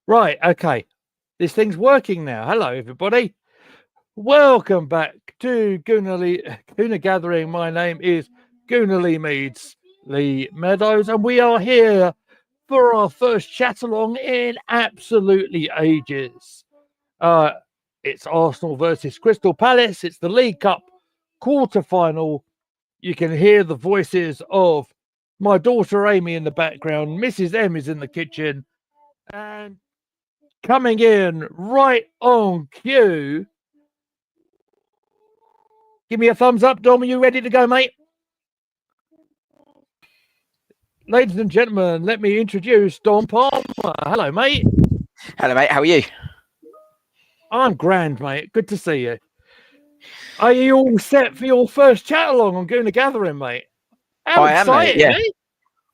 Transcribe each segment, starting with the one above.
Right, okay. This thing's working now. Hello, everybody. Welcome back to Gooner Gathering. My name is Gooner Lee Meads, Lee Meadows, and we are here for our first chat-along in absolutely ages. It's Arsenal versus Crystal Palace. It's the League Cup Quarterfinal. You can hear the voices of my daughter Amy in the background. Mrs. M is in the kitchen. And coming in right on cue. Give me a thumbs up, Dom. Are you ready to go, mate? Ladies and gentlemen, let me introduce Dom Palmer. Hello, mate. Hello, mate. How are you? I'm grand, mate. Good to see you. Are you all set for your first chat along on Gooner Gathering, mate? How I am, mate. exciting, Yeah, eh?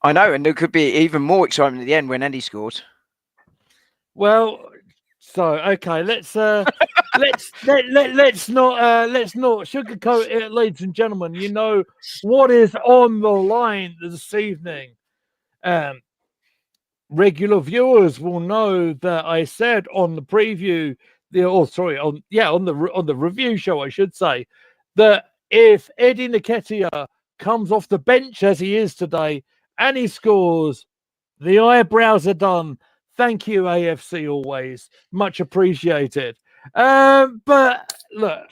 I know, and there could be even more excitement at the end when Andy scores. Well, so okay, let's not sugarcoat it, ladies and gentlemen. You know what is on the line this evening. Regular viewers will know that I said on the preview, on the review show, I should say, that if Eddie Nketiah comes off the bench as he is today and he scores, the eyebrows are done. Thank you, AFC, always much appreciated. But look,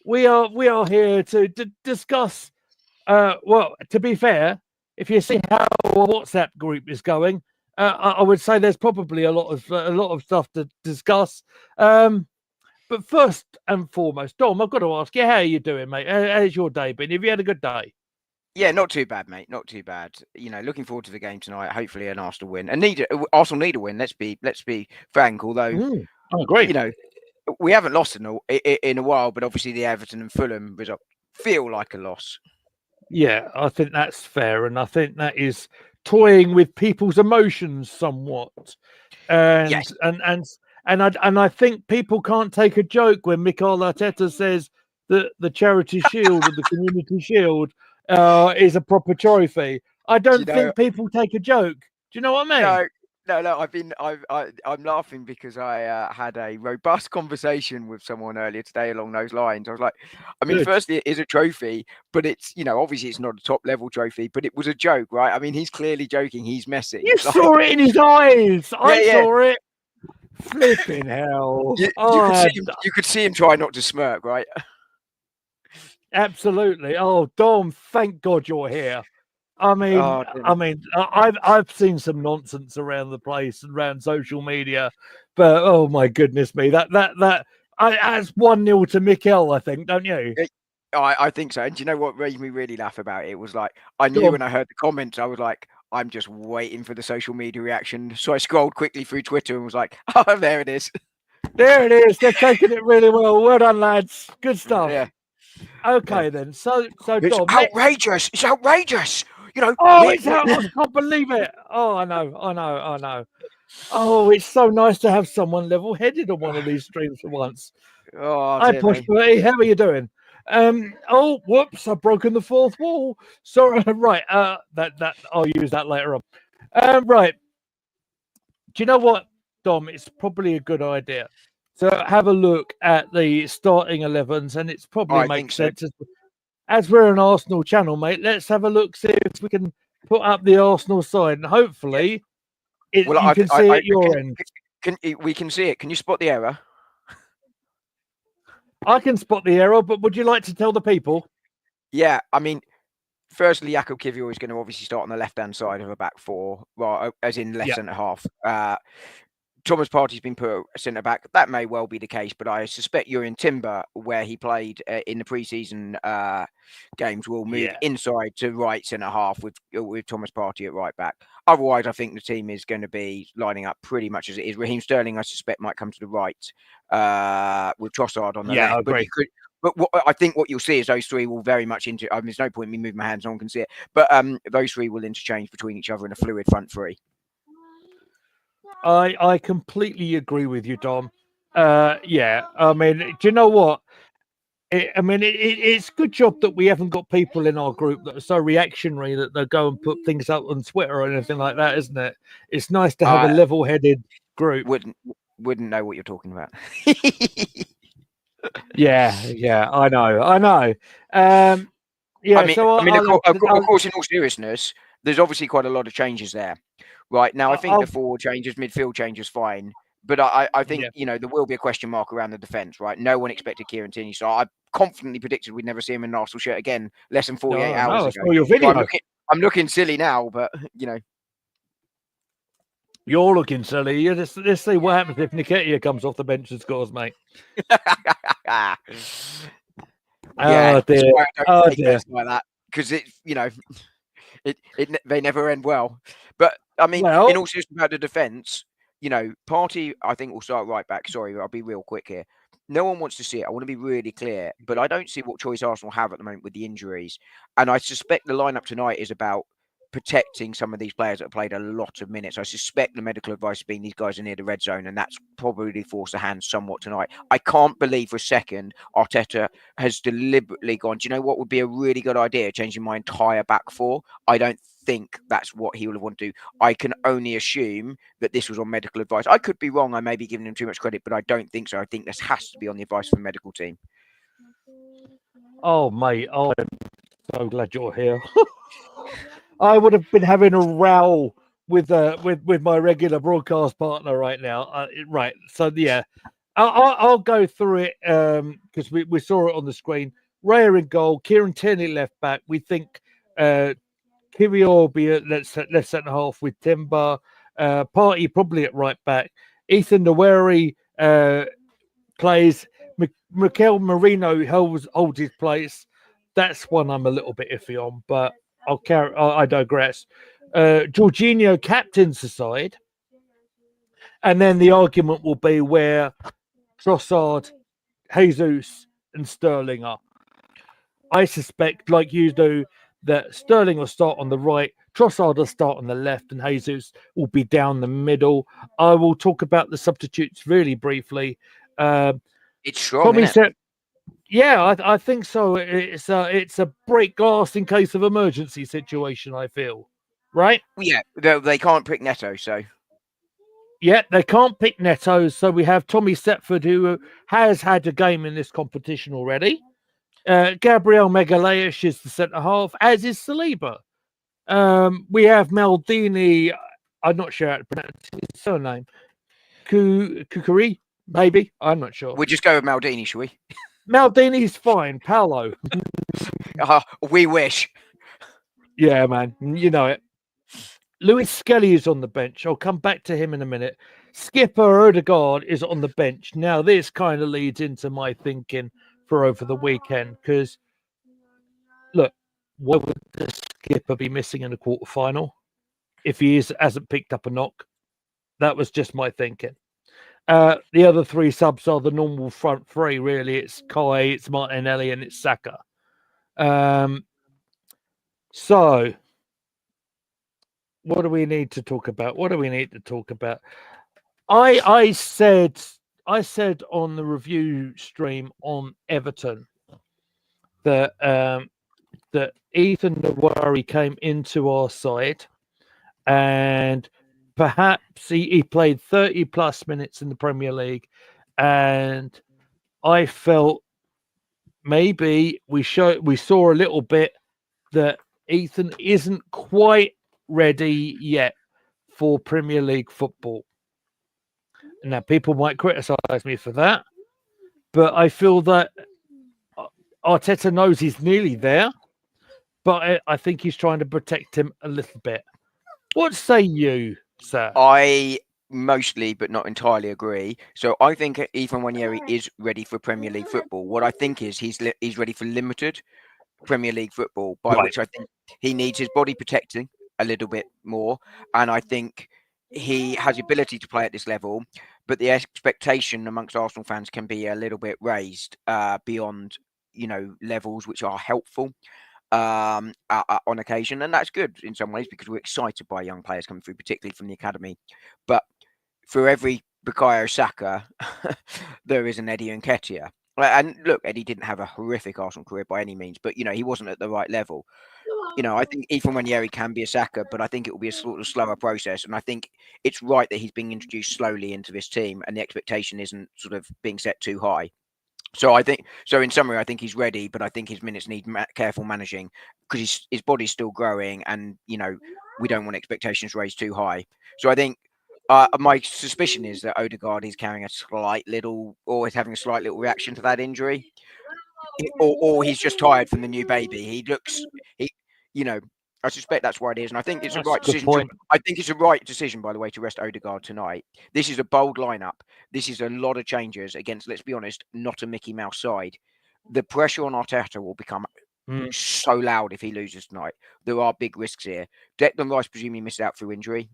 we are here to discuss. To be fair, if you see how our WhatsApp group is going, I would say there's probably a lot of stuff to discuss. But first and foremost, Dom, I've got to ask you, how are you doing, mate? How's your day been? Have you had a good day? Yeah, not too bad, mate. Not too bad. You know, looking forward to the game tonight. Hopefully, an Arsenal win. And Arsenal need a win. Let's be frank. Although, I agree. you know, we haven't lost in a while, but obviously the Everton and Fulham result feel like a loss. Yeah, I think that's fair, and I think that is toying with people's emotions somewhat. And Yes. and I think people can't take a joke when Mikel Arteta says that the Charity Shield or the Community Shield is a proper trophy. I don't think people take a joke. Do you know what I mean? No. I'm laughing because I had a robust conversation with someone earlier today along those lines. I was like, I mean, firstly, it is a trophy, but it's, you know, obviously it's not a top level trophy, but it was a joke, right? I mean, he's clearly joking. He's messing. You saw it in his eyes. I saw it. Flipping hell! You could see him try not to smirk, right? Absolutely. Oh, Dom, thank God you're here. I've seen some nonsense around the place, around social media, but oh my goodness me, that's 1-0 to Mikel, I think, don't you? I think so. And do you know what made me really laugh about it? Was like, I knew when I heard the comments, I was like, I'm just waiting for the social media reaction. So I scrolled quickly through Twitter and was like, oh, there it is. There it is. They're taking it really well. Well done, lads. Good stuff. Yeah. Okay, then. So it's Dom, outrageous. It's outrageous. You know. I can't believe it. Oh, I know. Oh, it's so nice to have someone level-headed on one of these streams for once. Oh, Hi, Posh Bertie. How are you doing? Oh, whoops! I've broken the fourth wall. Sorry. Right. That I'll use that later on. Right. Do you know what, Dom? It's probably a good idea to have a look at the starting 11s, and it's probably makes sense as we're an Arsenal channel, mate. Let's have a look, see if we can put up the Arsenal side, and hopefully, you can see it at your end. We can see it. Can you spot the error? I can spot the error, but would you like to tell the people? Yeah, I mean, firstly, Jakub Kiwior is going to obviously start on the left-hand side of a back four, well, as in left centre half. Thomas Partey's been put at centre back. That may well be the case, but I suspect Jurrien Timber, where he played in the pre-season games, will move inside to right centre half with Thomas Partey at right back. Otherwise, I think the team is going to be lining up pretty much as it is. Raheem Sterling, I suspect, might come to the right with Trossard on the left. I agree. But I think what you'll see is those three will very much I mean, there's no point in me moving my hands, no one can see it. But those three will interchange between each other in a fluid front three. I completely agree with you, Dom. I mean, do you know what? It's a good job that we haven't got people in our group that are so reactionary that they go and put things up on Twitter or anything like that, isn't it? It's nice to have a level-headed group. Wouldn't know what you're talking about. Yeah, I know. Yeah, I mean, of course, in all seriousness, there's obviously quite a lot of changes there, right? Now, I think the forward changes, midfield changes, fine. But I think, there will be a question mark around the defence, right? No one expected Kieran Tierney. So I confidently predicted we'd never see him in an Arsenal shirt again less than 48 hours ago. I saw your video. So I'm looking silly now, but, You're looking silly. Let's see what happens if Nketiah comes off the bench and scores, mate. Yeah, dear. I don't take like that because they never end well. But I mean, in all seriousness about the defence, Partey, I think will start right back. Sorry, I'll be real quick here. No one wants to see it. I want to be really clear, but I don't see what choice Arsenal have at the moment with the injuries. And I suspect the lineup tonight is about protecting some of these players that have played a lot of minutes. I suspect the medical advice has been these guys are near the red zone, and that's probably forced a hand somewhat tonight. I can't believe for a second Arteta has deliberately gone, do you know what would be a really good idea? Changing my entire back four. I don't think that's what he would have wanted to do. I can only assume that this was on medical advice. I could be wrong. I may be giving him too much credit, but I don't think so. I think this has to be on the advice of the medical team. Oh, mate, I'm so glad you're here. I would have been having a row with my regular broadcast partner right now. Right, so yeah, I'll go through it because we saw it on the screen. Raya in goal, Kieran Tierney left back. We think Kirill will be at left centre half with Timber. Partey probably at right back. Ethan Nwaneri plays. Mikel Merino holds his place. That's one I'm a little bit iffy on, but I digress. Jorginho captains the side, and then the argument will be where Trossard, Jesus, and Sterling are. I suspect, like you do, that Sterling will start on the right, Trossard will start on the left, and Jesus will be down the middle. I will talk about the substitutes really briefly. It's strong, isn't it? Yeah, I think so. It's a break glass in case of emergency situation, I feel. Right? Yeah, they can't pick Neto, so. Yeah, they can't pick Neto, so we have Tommy Setford, who has had a game in this competition already. Gabriel Magalhaes is the centre half, as is Saliba. We have Maldini. I'm not sure how to pronounce his surname. Kukuri, maybe. I'm not sure. We'll just go with Maldini, shall we? Maldini's fine. Paolo. We wish. Yeah, man. You know it. Lewis Skelly is on the bench. I'll come back to him in a minute. Skipper Odegaard is on the bench. Now, this kind of leads into my thinking for over the weekend because, look, why would the skipper be missing in a quarterfinal if he hasn't picked up a knock? That was just my thinking. The other three subs are the normal front three, really. It's Kai, it's Martinelli, and it's Saka. So, what do we need to talk about? I said on the review stream on Everton that that Ethan Nwaneri came into our side and perhaps he played 30 plus minutes in the Premier League, and I felt maybe we saw a little bit that Ethan isn't quite ready yet for Premier League football. Now, people might criticize me for that, but I feel that Arteta knows he's nearly there, but I think he's trying to protect him a little bit. What say you, sir? I mostly, but not entirely, agree. So I think Ethan Nwaneri is ready for Premier League football. What I think is he's ready for limited Premier League football, by which I think he needs his body protecting a little bit more, and I think he has the ability to play at this level, but the expectation amongst Arsenal fans can be a little bit raised beyond, levels which are helpful on occasion, and that's good in some ways because we're excited by young players coming through, particularly from the academy. But for every Bukayo Saka, there is an Eddie Nketiah. And look, Eddie didn't have a horrific Arsenal career by any means, but he wasn't at the right level. I think Ethan Ranieri can be a Saka, but I think it will be a sort of slower process. And I think it's right that he's being introduced slowly into this team, and the expectation isn't sort of being set too high. So in summary, I think he's ready, but I think his minutes need careful managing because his body's still growing, and we don't want expectations raised too high. So I think my suspicion is that Odegaard is carrying or is having a slight little reaction to that injury, or he's just tired from the new baby. You know, I suspect that's what it is, and I think it's a That's a right good decision. point. I think it's a right decision, by the way, to rest Odegaard tonight. This is a bold lineup. This is a lot of changes against, let's be honest, not a Mickey Mouse side. The pressure on Arteta will become so loud if he loses tonight. There are big risks here. Declan Rice presumably missed out through injury.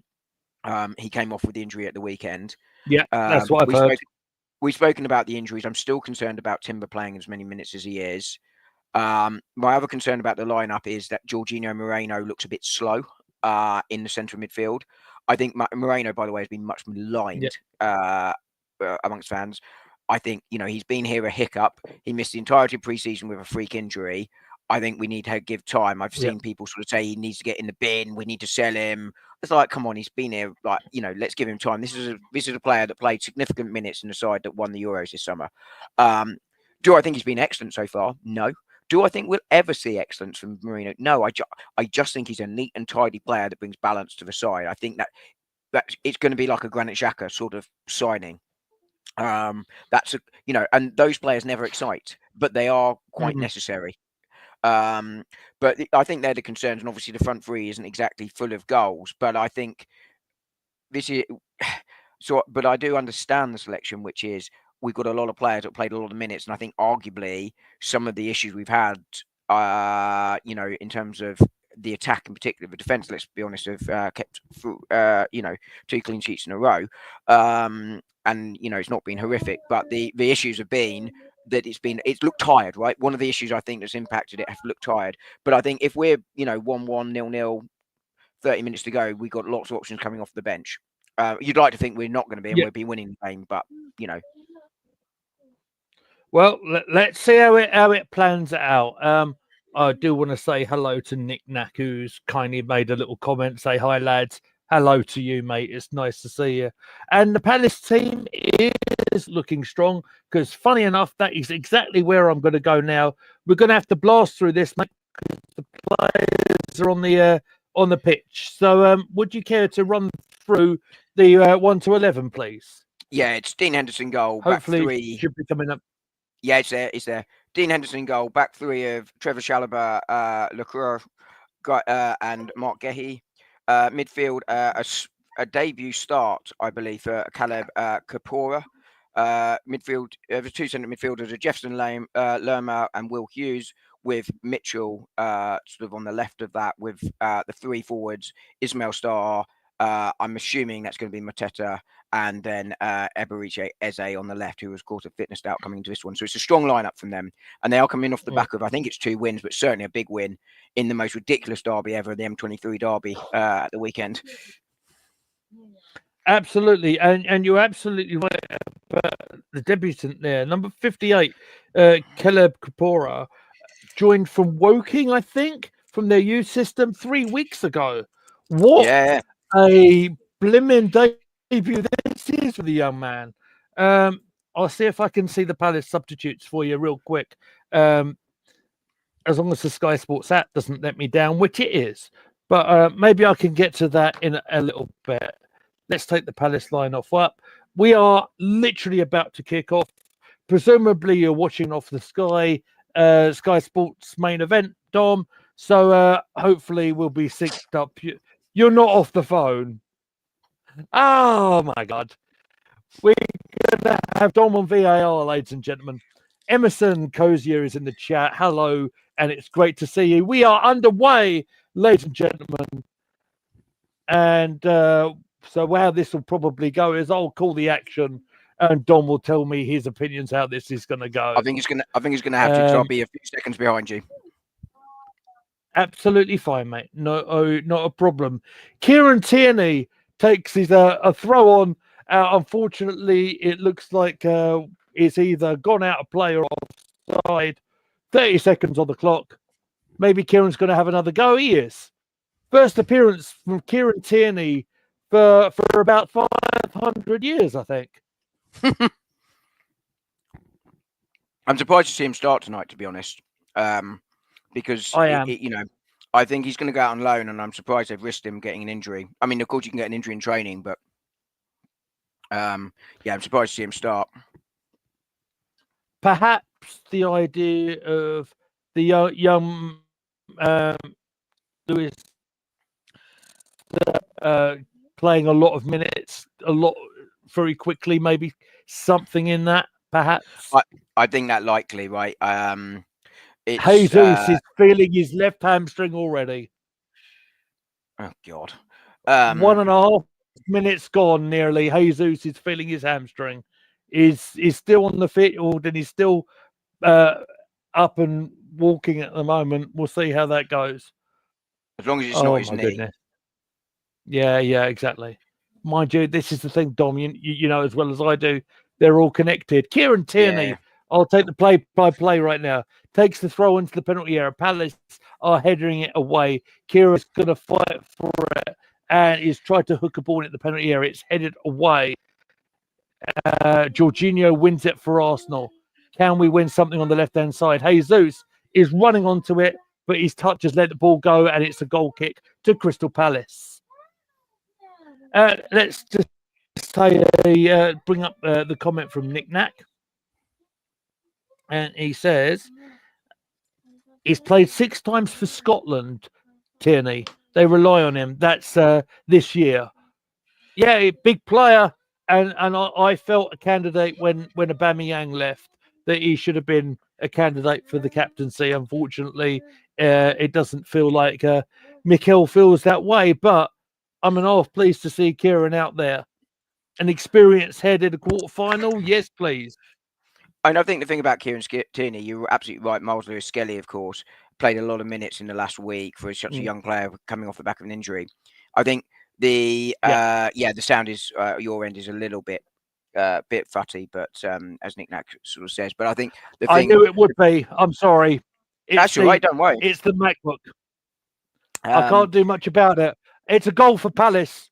He came off with the injury at the weekend. Yeah, that's what I've heard. We've spoken about the injuries. I'm still concerned about Timber playing as many minutes as he is. My other concern about the lineup is that Jorginho Moreno looks a bit slow in the centre of midfield. I think Moreno, by the way, has been much maligned amongst fans. I think, he's been here a hiccup. He missed the entirety of pre-season with a freak injury. I think we need to give time. I've seen people sort of say he needs to get in the bin. We need to sell him. It's like, come on, he's been here. Like, let's give him time. This is a player that played significant minutes in the side that won the Euros this summer. Do I think he's been excellent so far? No. Do I think we'll ever see excellence from Marino? No. I just think he's a neat and tidy player that brings balance to the side. I think that it's going to be like a Granit Xhaka sort of signing. And those players never excite, but they are quite necessary. But I think they're the concerns, and obviously the front three isn't exactly full of goals. But I think this is so. But I do understand the selection, which is we've got a lot of players that played a lot of minutes, and I think arguably some of the issues we've had, in terms of the attack in particular, the defence, let's be honest, have kept 2 clean sheets in a row, and it's not been horrific, but the issues have been that it's looked tired, right? One of the issues I think that's impacted it have looked tired. But I think if we're 1-1, 0-0, 30 minutes to go, we've got lots of options coming off the bench. You'd like to think we're not going to be, and we'll be winning the game, but Well, let's see how it plans out. I do want to say hello to Nick Knack, who's kindly made a little comment. Say hi, lads. Hello to you, mate. It's nice to see you. And the Palace team is looking strong because, funny enough, that is exactly where I'm going to go now. We're going to have to blast through this, mate, because the players are on the pitch. So, would you care to run through the 1 to 11, please? Yeah, it's Dean Henderson goal. Hopefully, back three should be coming up. Yeah, it's there. Dean Henderson goal. Back three of Trevor Chalobah, Leclerc, and Mark Gehi. Midfield, a debut start, I believe, for Caleb Kapora. Midfield, the 2 centre midfielders are Jefferson Lerma and Will Hughes, with Mitchell sort of on the left of that, with the 3 forwards, Ismail Starr. I'm assuming that's going to be Mateta, and then Eberiche Eze on the left, who was caught at fitness out coming into this one. So it's a strong lineup from them. And they are coming off the back of, I think it's 2 wins, but certainly a big win in the most ridiculous derby ever, the M23 derby at the weekend. Absolutely. And you're absolutely right about the debutant there. Number 58, Caleb Kapora, joined from Woking, I think, from their youth system 3 weeks ago. What a blimmin' debut this is for the young man. I'll see if I can see the Palace substitutes for you real quick. As long as the Sky Sports app doesn't let me down, which it is. But maybe I can get to that in a little bit. Let's take the Palace line off up. We are literally about to kick off. Presumably, you're watching off the Sky Sports main event, Dom. So hopefully we'll be synced up. You're not off the phone. Oh, my God. We're going to have Dom on VAR, ladies and gentlemen. Emerson Cozier is in the chat. Hello, and it's great to see you. We are underway, ladies and gentlemen. And so how this will probably go is I'll call the action, and Dom will tell me his opinions how this is going to go. I think he's going to have to, because I'll be a few seconds behind you. Absolutely fine, mate. No, not a problem. Kieran Tierney takes his a throw on. Unfortunately, it looks like is either gone out of play or offside. 30 seconds on the clock. Maybe Kieran's going to have another go. He is. First appearance from Kieran Tierney for about 500 years, I think. I'm surprised to see him start tonight, to be honest, because I am. I think he's going to go out on loan, and I'm surprised they've risked him getting an injury. I mean, of course, you can get an injury in training, but I'm surprised to see him start. Perhaps the idea of the young Lewis playing a lot of minutes, very quickly, maybe something in that, perhaps. I think that likely, right? Jesus is feeling his left hamstring already. Oh God. 1.5 minutes gone nearly. Jesus is feeling his hamstring. Is still on the field and he's still up and walking at the moment. We'll see how that goes. As long as it's not his knee. Goodness. Yeah, exactly. Mind you, this is the thing, Dom, you know as well as I do, they're all connected. Kieran Tierney, I'll take the play-by-play right now, takes the throw into the penalty area. Palace are heading it away. Kieran's going to fight for it and he's tried to hook a ball at the penalty area. It's headed away. Jorginho wins it for Arsenal. Can we win something on the left-hand side? Jesus is running onto it, but his touch has let the ball go and it's a goal kick to Crystal Palace. Let's just bring up the comment from Nick Knack. And he says he's played 6 times for Scotland, Tierney. They rely on him. That's this year. Yeah, big player. And I felt a candidate when Aubameyang left that he should have been a candidate for the captaincy. Unfortunately, it doesn't feel like Mikel feels that way. But I'm half pleased to see Kieran out there. An experienced head in a quarterfinal? Yes, please. And I think the thing about Kieran Tierney, you were absolutely right. Miles Lewis-Skelly, of course, played a lot of minutes in the last week for such a young player coming off the back of an injury. I think the sound is your end is a little bit futty, but as Nick Knack sort of says. But I think I knew it would be. I'm sorry. That's all right. Don't worry. It's the MacBook. I can't do much about it. It's a goal for Palace.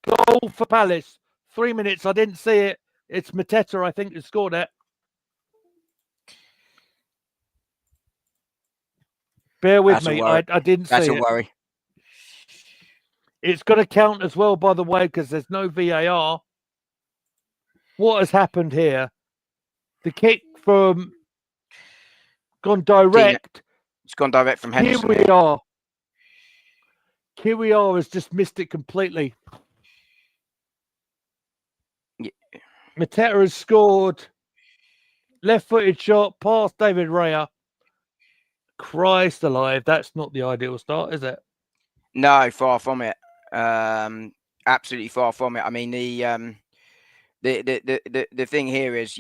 Goal for Palace. 3 minutes. I didn't see it. It's Mateta, I think, who scored it. Bear with me. I didn't see it. That's a worry. It's going to count as well, by the way, because there's no VAR. What has happened here? The kick from gone direct. It's gone direct from Henderson. Kiriar has just missed it completely. Yeah. Mateta has scored. Left-footed shot past David Raya. Christ alive, that's not the ideal start, is it? No, far from it. Absolutely far from it. I mean, the thing here is,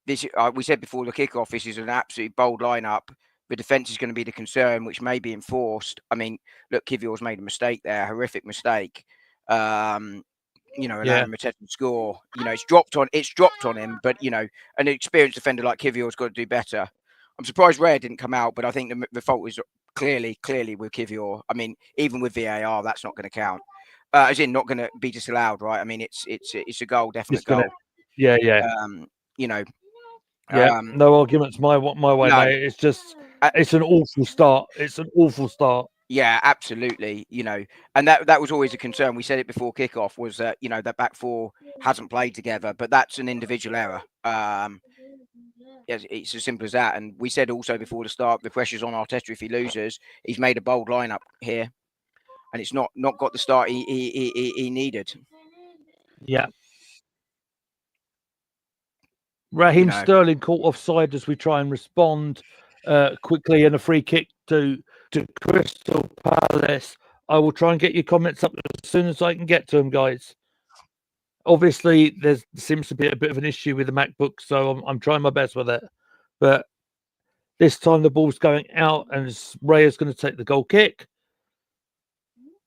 this we said before the kickoff, this is an absolutely bold lineup. The defence is going to be the concern, which may be enforced. I mean, look, Kivior's made a mistake there, horrific mistake. Allowing Mateta to score. It's dropped on him, but an experienced defender like Kivior's got to do better. I'm surprised Raya didn't come out, but I think the fault is clearly with Kivior. I mean, even with VAR, that's not going to count. As in, not going to be disallowed, right? I mean, it's a goal, definite goal. Yeah. No arguments my way, no. mate. It's just it's an awful start. It's an awful start. Yeah, absolutely. And that was always a concern. We said it before kickoff was that that back four hasn't played together, but that's an individual error. It's as simple as that. And we said also before the start, the pressure's on Arteta if he loses. He's made a bold lineup here, and it's not got the start he needed. Yeah. Raheem Sterling caught offside as we try and respond quickly, and a free kick to Crystal Palace. I will try and get your comments up as soon as I can get to them, guys. Obviously, there seems to be a bit of an issue with the MacBook, so I'm trying my best with it. But this time the ball's going out, and Raya's going to take the goal kick.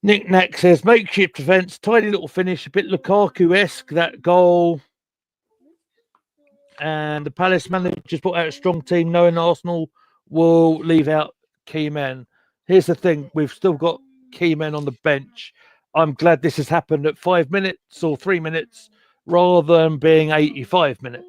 Nick Knack says, makeshift defence, tiny little finish, a bit Lukaku-esque, that goal. And the Palace managers put out a strong team, knowing Arsenal will leave out key men. Here's the thing: we've still got key men on the bench. I'm glad this has happened at 5 minutes or 3 minutes rather than being 85 minutes.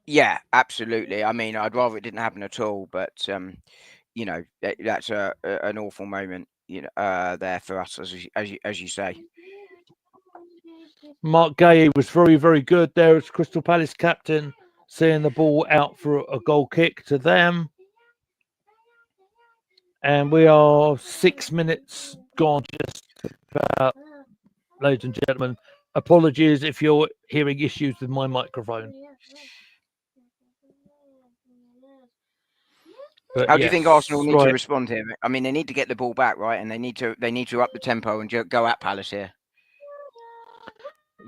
Yeah, absolutely. I mean, I'd rather it didn't happen at all, but that's an awful moment, there for us, as you say. Mark Gay was very, very good there as Crystal Palace captain, seeing the ball out for a goal kick to them. And we are 6 minutes gone, just about, ladies and gentlemen. Apologies if you're hearing issues with my microphone. But How do you think Arsenal need to right. respond here? I mean, they need to get the ball back, right? And they need to up the tempo and go at Palace here.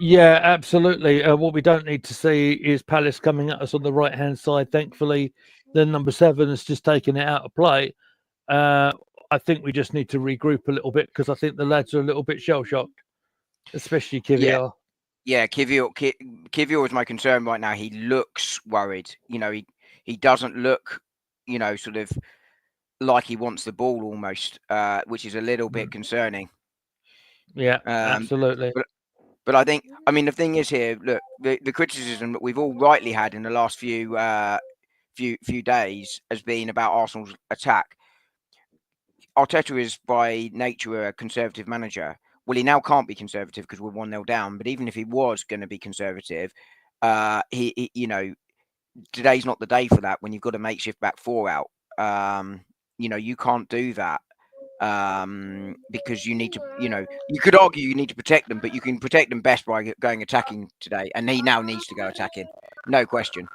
Yeah, absolutely. What we don't need to see is Palace coming at us on the right hand side. Thankfully, the number 7 has just taken it out of play. I think we just need to regroup a little bit because I think the lads are a little bit shell shocked, especially Kivior. Yeah, Kivior is my concern right now. He looks worried. He doesn't look, sort of like he wants the ball almost, which is a little bit concerning. Yeah, absolutely. But I think, the thing is here, look, the criticism that we've all rightly had in the last few days has been about Arsenal's attack. Arteta is by nature a conservative manager. Well, he now can't be conservative because we're 1-0 down. But even if he was going to be conservative, he today's not the day for that when you've got a makeshift back 4 out. You can't do that because you need to, you could argue you need to protect them, but you can protect them best by going attacking today. And he now needs to go attacking. No question.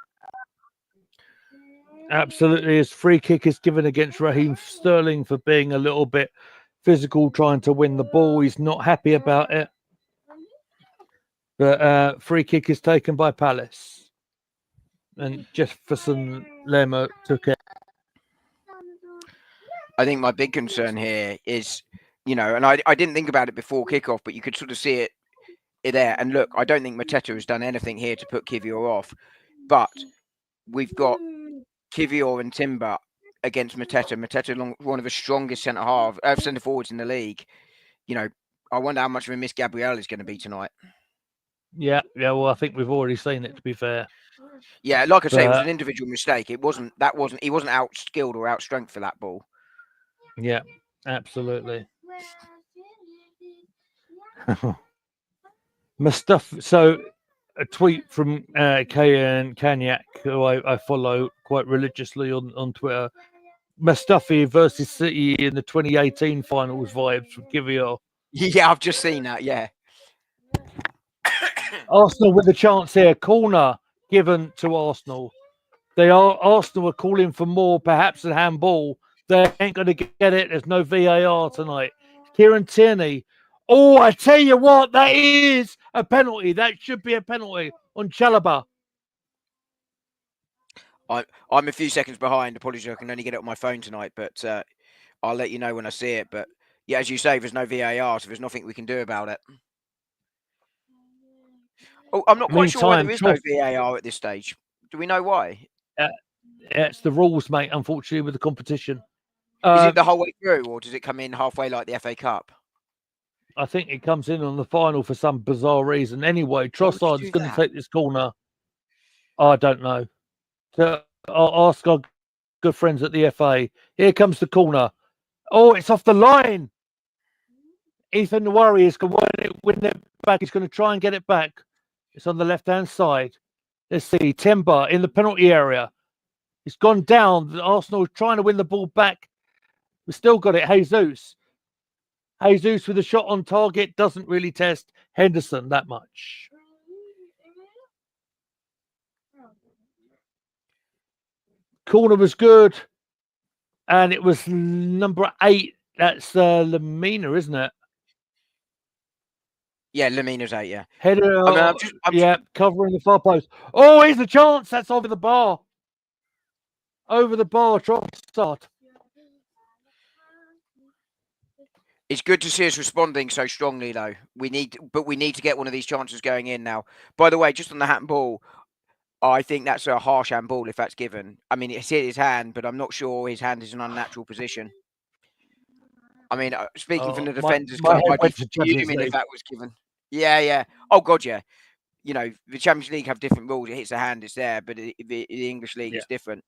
Absolutely. His free kick is given against Raheem Sterling for being a little bit physical, trying to win the ball. He's not happy about it. But free kick is taken by Palace. And Jefferson Lerma took it. I think my big concern here is, and I didn't think about it before kickoff, but you could sort of see it there. And look, I don't think Mateta has done anything here to put Kivior off, but we've got Kivior and Timber against Mateta. Mateta, one of the strongest centre forwards in the league. I wonder how much of a miss Gabriel is going to be tonight. Yeah. Well, I think we've already seen it. To be fair. Yeah, like I say, it was an individual mistake. He wasn't out skilled or out strength for that ball. Yeah, absolutely. Mustafa. So, a tweet from Kayan Kanyak, who I follow quite religiously on Twitter. Mustafi versus City in the 2018 finals vibes from Kivior. Yeah, I've just seen that. Yeah. Arsenal with a chance here. Corner given to Arsenal. Arsenal are calling for more, perhaps a handball. They ain't going to get it. There's no VAR tonight. Kieran Tierney. Oh, I tell you what, that is a penalty. That should be a penalty on Chalobah. I'm a few seconds behind. Apologies, I can only get it on my phone tonight, but I'll let you know when I see it. But yeah, as you say, there's no VAR, so there's nothing we can do about it. Oh, I'm not quite sure why there is no VAR at this stage. Do we know why? It's the rules, mate, unfortunately, with the competition. Is it the whole way through, or does it come in halfway like the FA Cup? I think it comes in on the final for some bizarre reason. Anyway, Trossard is going to take this corner. I don't know. So I'll ask our good friends at the FA. Here comes the corner. Oh, it's off the line. Ethan the Warriors can win it back. He's going to try and get it back. It's on the left-hand side. Let's see. Timber in the penalty area. He's gone down. Arsenal is trying to win the ball back. We've still got it. Jesus with a shot on target doesn't really test Henderson that much. Corner was good. And it was number 8. That's Lamina, isn't it? Yeah, Lamina's 8, yeah. Header, covering the far post. Oh, here's the chance. That's over the bar. Over the bar, Trossard. It's good to see us responding so strongly, though. We need to get one of these chances going in now. By the way, just on the handball, I think that's a harsh handball if that's given. I mean, it's hit his hand, but I'm not sure his hand is an unnatural position. I mean, speaking from the defenders My club, head I'd be went to Champions fuming if League. that was given. Yeah. Oh God, yeah. You know, the Champions League have different rules. It hits the hand, it's there, but the English League Yeah. is different.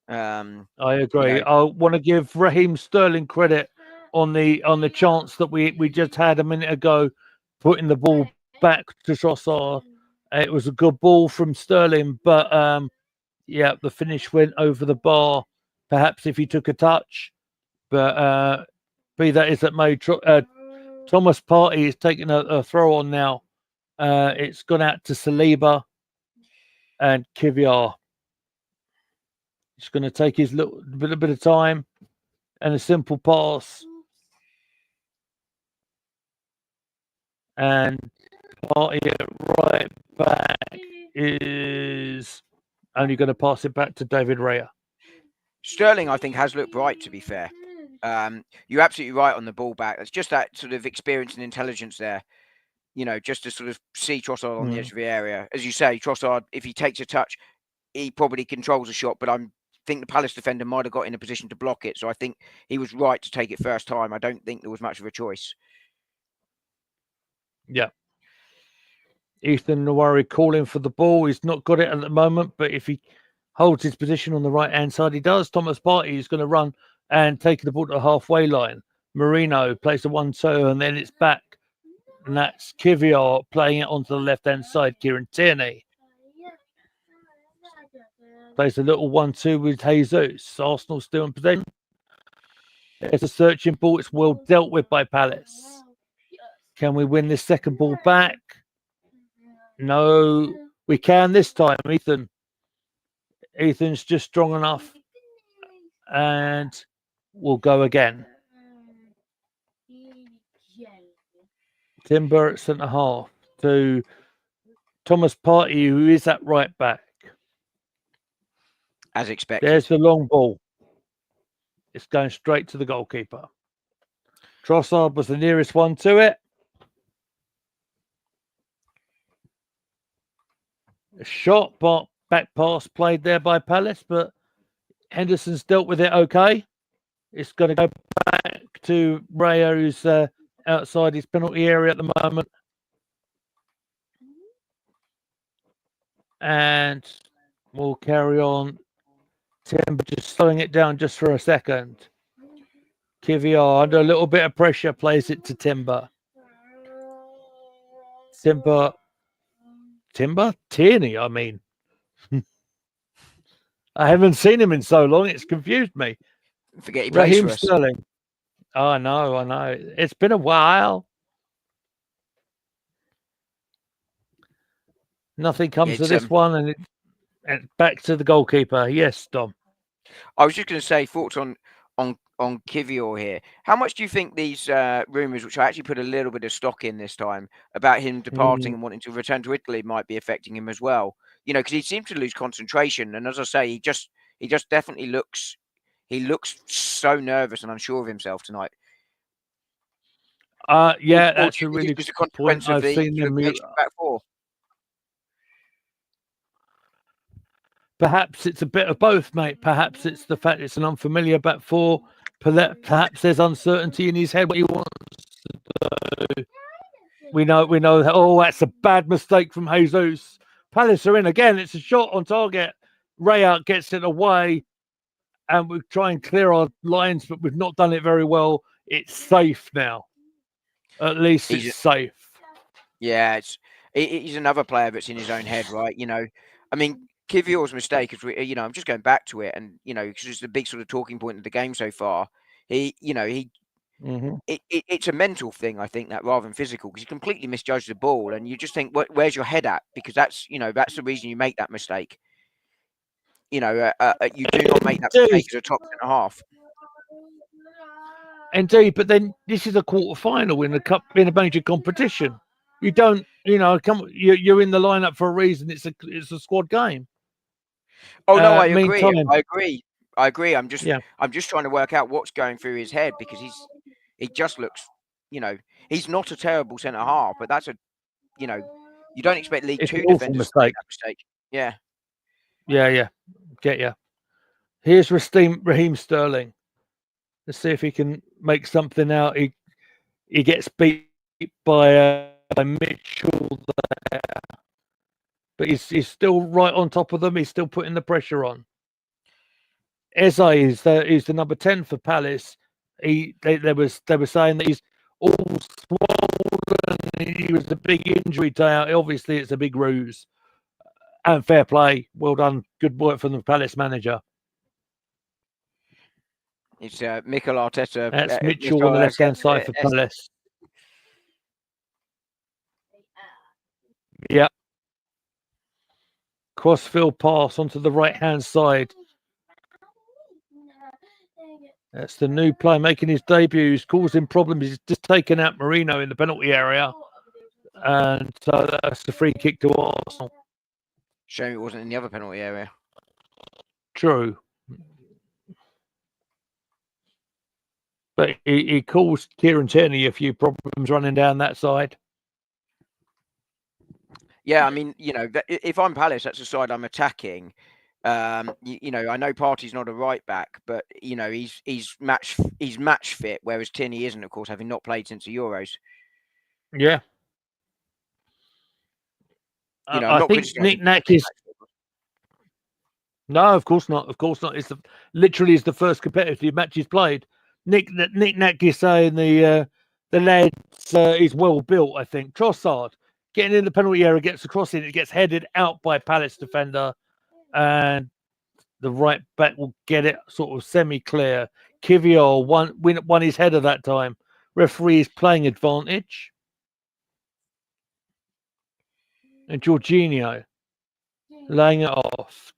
I You agree. know, I want to give Raheem Sterling credit on the chance that we just had a minute ago, putting the ball back to Trossard. It was a good ball from Sterling, but yeah, the finish went over the bar. Perhaps if he took a touch, but be that as it may, Thomas Partey is taking a throw on now. It's gone out to Saliba and Kiviar. He's going to take his little bit of time and a simple pass. And Partey right back is only going to pass it back to David Raya. Sterling, I think, has looked bright, to be fair. You're absolutely right on the ball back. It's just that sort of experience and intelligence there. You know, just to sort of see Trossard on the edge of the area. As you say, Trossard, if he takes a touch, he probably controls a shot, but I think the Palace defender might have got in a position to block it. So I think he was right to take it first time. I don't think there was much of a choice. Yeah. Ethan Nwari calling for the ball. He's not got it at the moment, but if he holds his position on the right-hand side, he does. Thomas Partey is going to run and take the ball to the halfway line. Marino plays the 1-2, and then it's back. And that's Kivior playing it onto the left-hand side. Kieran Tierney plays a little 1-2 with Jesus. Arsenal still in possession. There's a searching ball. It's well dealt with by Palace. Can we win this second ball back? No, we can this time, Ethan. Ethan's just strong enough. And we'll go again. Timber at centre half to Thomas Partey, who is at right back. As expected. There's the long ball. It's going straight to the goalkeeper. Trossard was the nearest one to it. A shot, but back pass played there by Palace, but Henderson's dealt with it okay. It's going to go back to Raya, who's outside his penalty area at the moment. And we'll carry on. Timber just slowing it down just for a second. Kiviar, under a little bit of pressure, plays it to Timber. Tierney, I mean. I haven't seen him in so long, it's confused me. Forget he plays for us. Sterling. Oh, I know. It's been a while. Nothing comes to this one, and back to the goalkeeper. Yes, Dom. I was just going to say, thoughts on Kivior here. How much do you think these rumours, which I actually put a little bit of stock in this time, about him departing and wanting to return to Italy might be affecting him as well? You know, because he seems to lose concentration, and as I say, he just definitely looks so nervous and unsure of himself tonight. Yeah, that's a really good point. I've seen him back four. Perhaps it's a bit of both, mate. Perhaps it's the fact it's an unfamiliar back four. Perhaps there's uncertainty in his head what he wants to do. We know that. Oh, that's a bad mistake from Jesus. Palace are in again. It's a shot on target. Raya gets it away, and we try and clear our lines, but we've not done it very well. It's safe now. At least it's safe. Yeah, he's another player that's in his own head, right? You know, I mean, Kivior's mistake is, you know, I'm just going back to it, and you know, because it's the big sort of talking point of the game so far. It's a mental thing, I think, that rather than physical, because he completely misjudged the ball, and you just think, where's your head at? Because that's the reason you make that mistake. You know, you do not make that mistake as a top centre half. Indeed, but then this is a quarter-final in a major competition. You don't, you're in the lineup for a reason. It's a squad game. Oh no, I agree. I'm just trying to work out what's going through his head, because he just looks, he's not a terrible centre half, but that's you don't expect League Two defenders to make that mistake. Yeah. Yeah. Get you. Here's Raheem Sterling. Let's see if he can make something out. He gets beat by Mitchell there, but he's still right on top of them. He's still putting the pressure on. Eze is the number 10 for Palace. They were saying that he's all swollen. He was a big injury day out. Obviously, it's a big ruse. And fair play. Well done. Good work from the Palace manager. It's Mikel Arteta. That's Mitchell on the left-hand side for Palace. Yeah. Crossfield pass onto the right-hand side. That's the new player making his debut. He's causing problems. He's just taken out Marino in the penalty area. And so that's the free kick to Arsenal. Shame it wasn't in the other penalty area. True. But he caused Kieran Tierney a few problems running down that side. Yeah, I mean, if I'm Palace, that's the side I'm attacking. I know Partey's not a right back, but he's match fit, whereas Tierney isn't, of course, having not played since the Euros. Yeah. I think Nick Nack is. No, of course not. Of course not. It's literally the first competitive match he's played. Nick Nack is saying the lad is well built. I think Trossard getting in the penalty area, gets across it gets headed out by Palace defender, and the right back will get it sort of semi-clear. Kivior won his header that time. Referee is playing advantage. And Jorginho laying it off.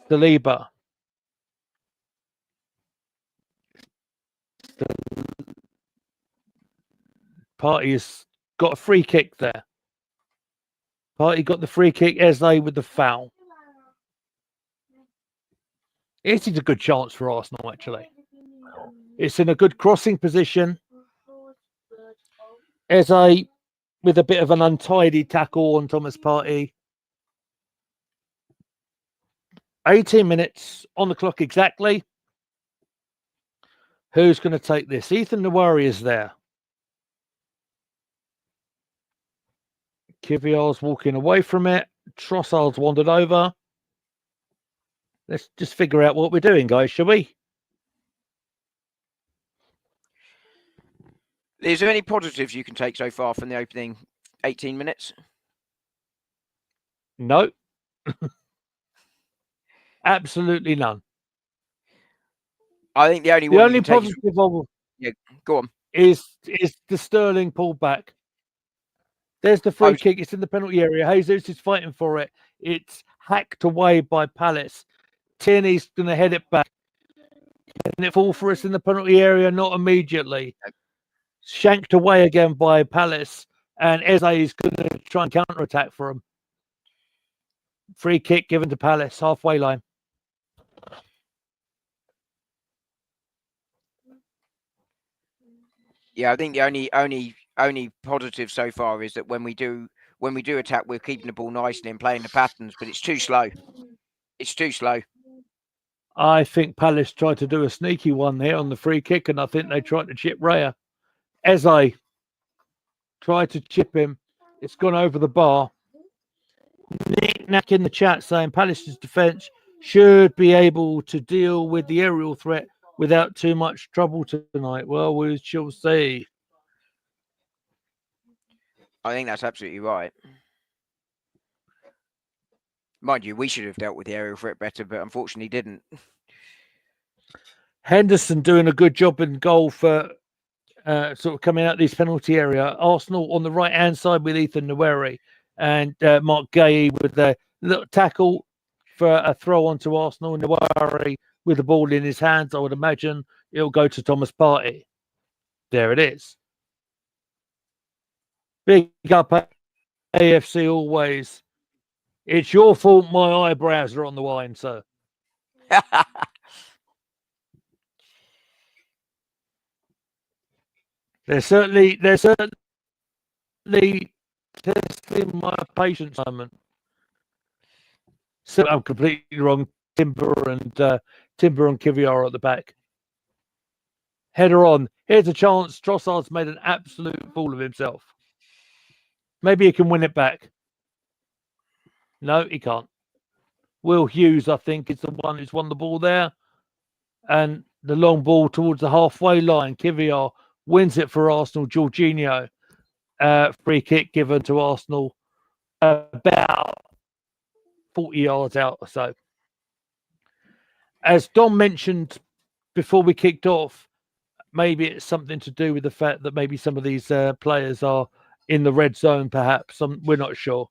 Saliba. Partey has got a free kick there. Partey got the free kick. Eze with the foul. It is a good chance for Arsenal, actually. It's in a good crossing position. Eze with a bit of an untidy tackle on Thomas Partey. 18 minutes on the clock exactly. Who's going to take this? Ethan Nwari is there. Kivior's walking away from it. Trossard's wandered over. Let's just figure out what we're doing, guys, shall we? Is there any positives you can take so far from the opening 18 minutes? No. Absolutely none. I think the only positive go on. is the Sterling pullback. There's the free kick. It's in the penalty area. Jesus is fighting for it. It's hacked away by Palace. Tierney's going to head it back. And it fall for us in the penalty area? Not immediately. Shanked away again by Palace. And Eze is going to try and counter-attack for him. Free kick given to Palace, halfway line. Yeah, I think the only positive so far is that when we do attack, we're keeping the ball nicely and playing the patterns, but it's too slow. It's too slow. I think Palace tried to do a sneaky one there on the free kick, and I think they tried to chip Raya. Eze tried to chip him. It's gone over the bar. Nick Nack in the chat saying Palace's defence should be able to deal with the aerial threat without too much trouble tonight. Well, we shall see. I think that's absolutely right. Mind you, we should have dealt with the aerial threat better, but unfortunately didn't. Henderson doing a good job in goal for sort of coming out of this penalty area. Arsenal on the right-hand side with Ethan Nwari and Mark Gay with the little tackle for a throw onto Arsenal. Nwari with the ball in his hands. I would imagine it'll go to Thomas Partey. There it is. Big up AFC always. It's your fault my eyebrows are on the line, sir. They're certainly testing my patience, Simon. So I'm completely wrong. Timber and Kiviar at the back. Header on. Here's a chance. Trossard's made an absolute fool of himself. Maybe he can win it back. No, he can't. Will Hughes, I think, is the one who's won the ball there. And the long ball towards the halfway line. Kiviar wins it for Arsenal. Jorginho. Free kick given to Arsenal about 40 yards out or so. As Dom mentioned before we kicked off, maybe it's something to do with the fact that maybe some of these players are in the red zone, perhaps. We're not sure.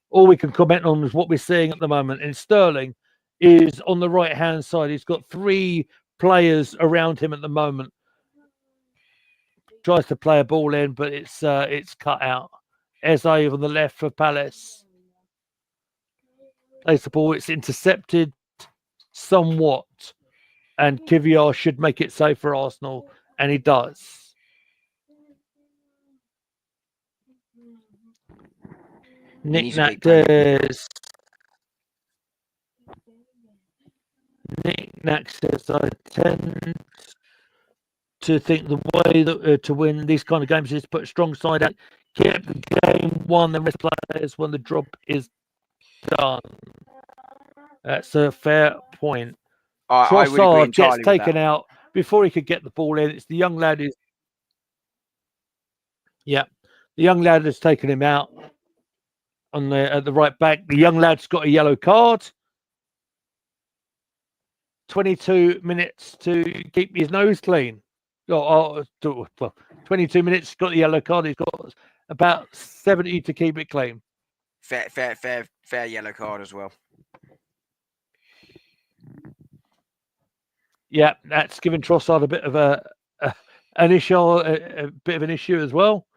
All we can comment on is what we're seeing at the moment. And Sterling is on the right-hand side. He's got 3 players around him at the moment. Tries to play a ball in, but it's cut out. Eze on the left for Palace. Plays the ball. It's intercepted somewhat. And Kiviar should make it safe for Arsenal. And he does. Nick Nat says, I tend to think the way that to win these kind of games is to put a strong side out, keep the game won, the rest players when the job is done. That's a fair point. Trossard gets taken out before he could get the ball in. It's the young lad who's the young lad has taken him out at the right back. The young lad's got a yellow card. 22 minutes to keep his nose clean. 22 minutes, got the yellow card. He's got about 70 to keep it clean. Fair yellow card as well. Yeah, that's given Trossard a bit of an issue as well.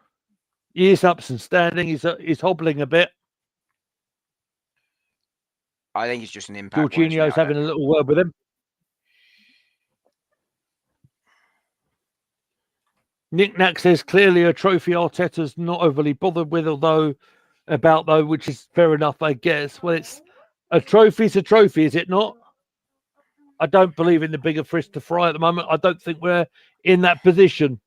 He is up and standing. He's hobbling a bit. I think it's just an impact. Jorginho's having a little word with him. Nick Nack says clearly a trophy Arteta's not overly bothered with, which is fair enough, I guess. Well, it's a trophy's a trophy, is it not? I don't believe in the bigger fish to fry at the moment. I don't think we're in that position.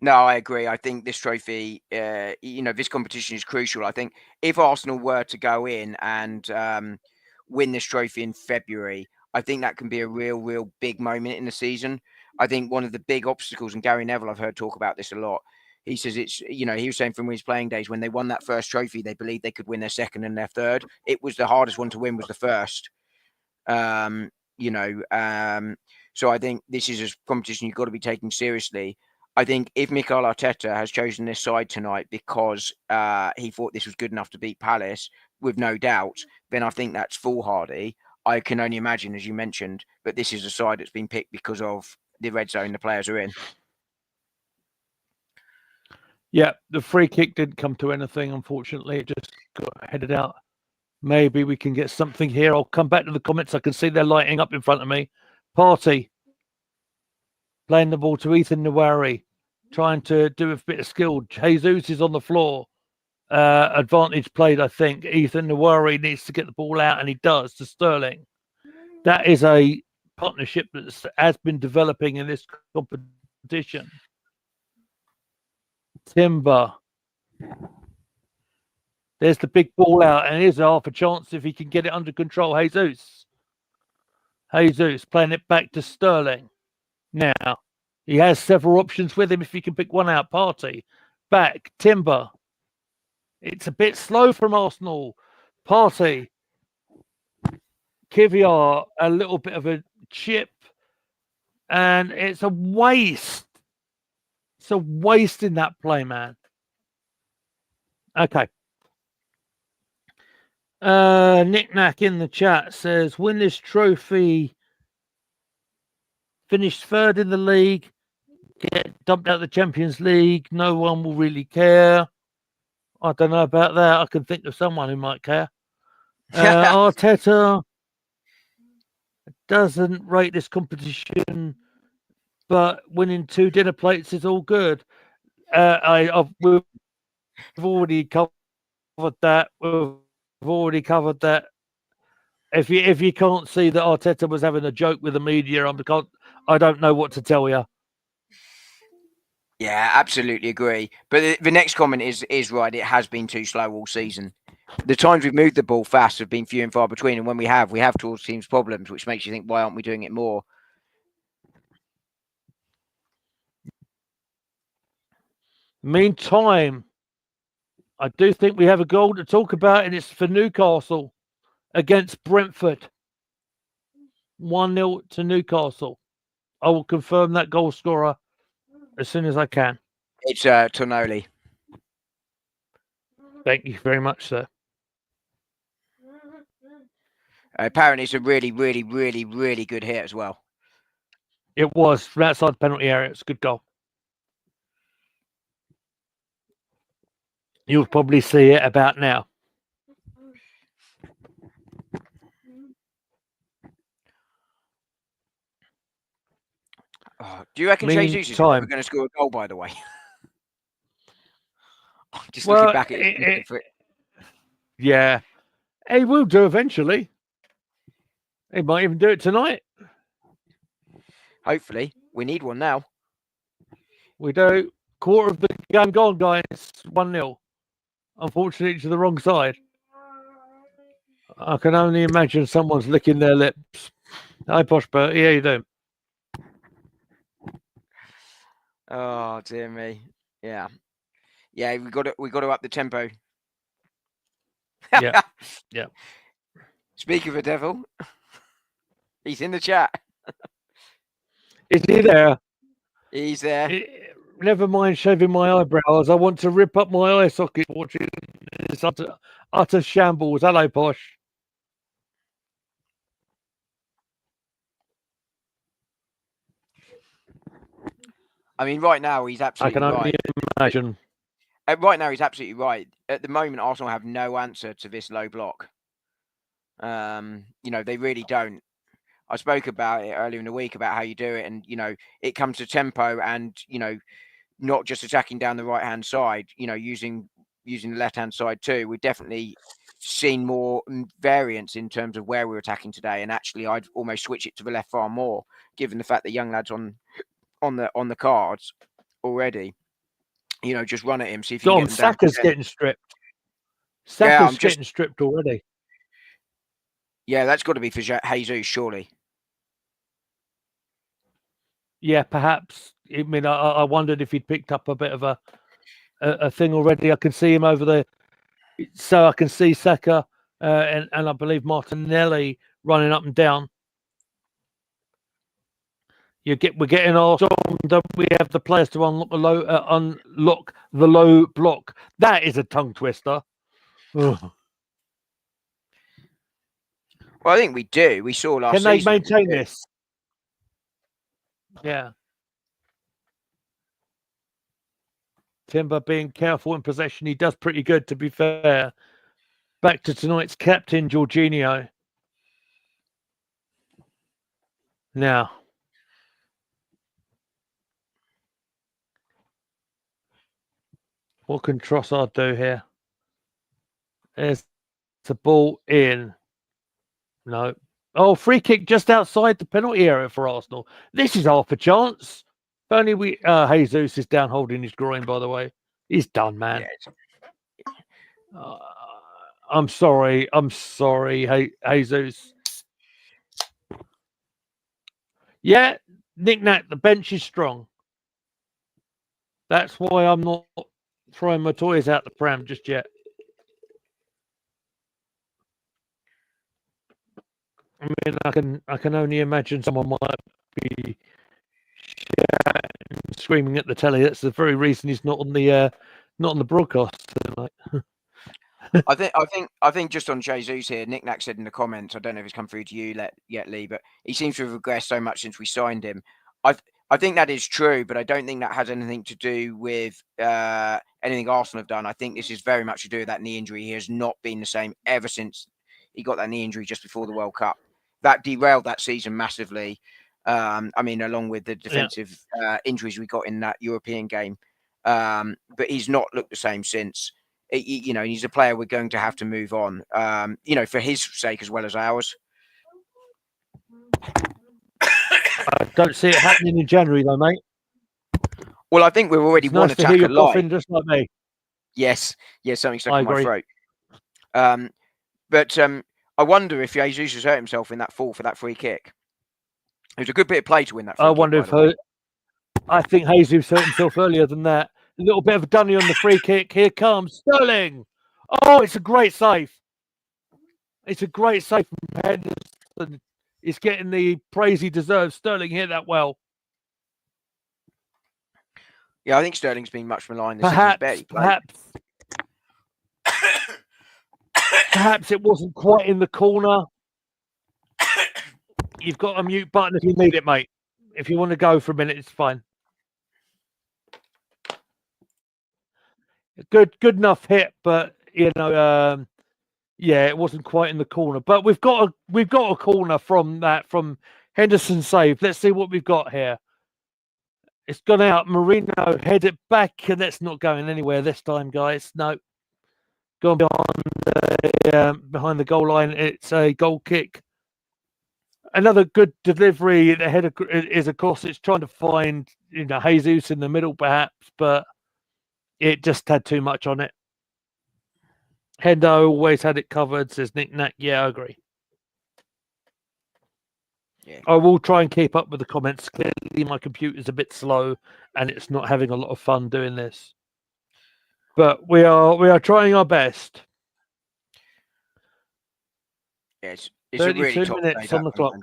No, I agree. I think this trophy, this competition is crucial. I think if Arsenal were to go in and win this trophy in February, I think that can be a real big moment in the season. I think one of the big obstacles, and Gary Neville, I've heard talk about this a lot. He says it's, he was saying from his playing days, when they won that first trophy, they believed they could win their second and their third. It was the hardest one to win, was the first. So I think this is a competition you've got to be taking seriously. I think if Mikel Arteta has chosen this side tonight because he thought this was good enough to beat Palace, with no doubt, then I think that's foolhardy. I can only imagine, as you mentioned, but this is a side that's been picked because of the red zone the players are in. Yeah, the free kick didn't come to anything, unfortunately. It just got headed out. Maybe we can get something here. I'll come back to the comments. I can see they're lighting up in front of me. Partey playing the ball to Ethan Nwari, trying to do a bit of skill. Jesus is on the floor. Advantage played, I think. Ethan Nwari needs to get the ball out, and he does, to Sterling. That is a partnership that has been developing in this competition. Timber. There's the big ball out, and here's half a chance if he can get it under control. Jesus playing it back to Sterling. Now, he has several options with him if he can pick one out. Partey. Back. Timber. It's a bit slow from Arsenal. Partey. Kiviar, a little bit of a chip. And it's a waste. It's a waste in that play, man. Okay. Nick Nack in the chat says, win this trophy, finish third in the league, get dumped out of the Champions League, no one will really care. I don't know about that. I can think of someone who might care. Arteta doesn't rate this competition, but winning 2 dinner plates is all good. We've already covered that. If you can't see that Arteta was having a joke with the media, I don't know what to tell you. Yeah, absolutely agree. But the next comment is right. It has been too slow all season. The times we've moved the ball fast have been few and far between, and when we have caused teams problems, which makes you think, why aren't we doing it more? Meantime, I do think we have a goal to talk about, and it's for Newcastle against Brentford. 1-0 to Newcastle. I will confirm that goal scorer as soon as I can. It's Tonoli. Thank you very much, sir. Apparently, it's a really, really, really, really good hit as well. It was from outside the penalty area. It's a good goal. You'll probably see it about now. Oh, do you reckon Jesus is ever going to score a goal, by the way? Just looking back at it. Yeah, he will do eventually. He might even do it tonight. Hopefully. We need one now. We do. Quarter of the game gone, guys. 1-0. Unfortunately, to the wrong side. I can only imagine someone's licking their lips. Hi, Posh Bert. Yeah, you do. Oh, dear me. Yeah. Yeah, we got to up the tempo. Yeah. Yeah. Speak of a devil. He's in the chat. Is he there? He's there. Never mind shaving my eyebrows. I want to rip up my eye socket watching this utter shambles. Hello, Posh. I mean, right now he's absolutely right. I can only imagine. Right now he's absolutely right. At the moment, Arsenal have no answer to this low block. They really don't. I spoke about it earlier in the week about how you do it, and it comes to tempo and not just attacking down the right hand side. Using the left hand side too. We've definitely seen more variance in terms of where we're attacking today, and actually, I'd almost switch it to the left far more, given the fact that young lads on the cards already. Just run at him, see if you can get them down. Saka's getting stripped. Saka's getting stripped already. Yeah, that's got to be for Jesus, surely. Yeah, perhaps. I mean, I wondered if he'd picked up a bit of a thing already. I can see him over there. So I can see Saka and I believe Martinelli running up and down. We're getting our song. Don't we have the players to unlock the low block? That is a tongue twister. Ugh. Well, I think we do. We saw last season. Can they maintain this? Yeah. Timber being careful in possession. He does pretty good, to be fair. Back to tonight's captain, Jorginho. Now. What can Trossard do here? There's the ball in. No. Oh, free kick just outside the penalty area for Arsenal. This is half a chance. If only Jesus is down holding his groin, by the way. He's done, man. Yeah, I'm sorry. Hey, Jesus. Yeah, Nick-Nack, the bench is strong. That's why I'm not throwing my toys out the pram just yet. I mean, I can only imagine someone might be screaming at the telly. That's the very reason he's not on the broadcast tonight. I think just on Jesus here, Nick Nack said in the comments, I don't know if it's come through to you yet, Lee, but he seems to have regressed so much since we signed him. I think that is true, but I don't think that has anything to do with anything Arsenal have done. I think this is very much to do with that knee injury. He has not been the same ever since he got that knee injury just before the World Cup. That derailed that season massively. I mean, along with the defensive injuries we got in that European game. But he's not looked the same since. You know, he's a player we're going to have to move on. You know, for his sake as well as ours. I don't see it happening in January, though, mate. Well, I think we're already It's one nice to hear attacker you're light. coughing just like me. Yes, something stuck I in my agree. throat. But I wonder if Jesus has hurt himself in that fall for that free kick. It was a good bit of play to win that free I kick, wonder by if the way. I think Jesus hurt himself earlier than that. A little bit of a dunny on the free kick. Here comes Sterling. Oh, it's a great save. It's a great save from Henderson. He's getting the praise he deserves. Sterling hit that well. Yeah, I think Sterling's been much maligned this season. He's barely played. Perhaps it wasn't quite in the corner. You've got a mute button if you need it, mate. If you want to go for a minute, it's fine. Good enough hit, but you know, yeah, it wasn't quite in the corner. But we've got a corner from Henderson's save. Let's see what we've got here. It's gone out. Marino head it back, and that's not going anywhere this time, guys. No, gone behind the goal line. It's a goal kick. Another good delivery. The header is, of course, it's trying to find Jesus in the middle, perhaps, but it just had too much on it. Hendo always had it covered, says Nick Nack. Yeah, I agree. Yeah. I will try and keep up with the comments. Clearly, my computer's a bit slow, and it's not having a lot of fun doing this. But we are trying our best. Yeah, it's 32 a really top minutes on the clock.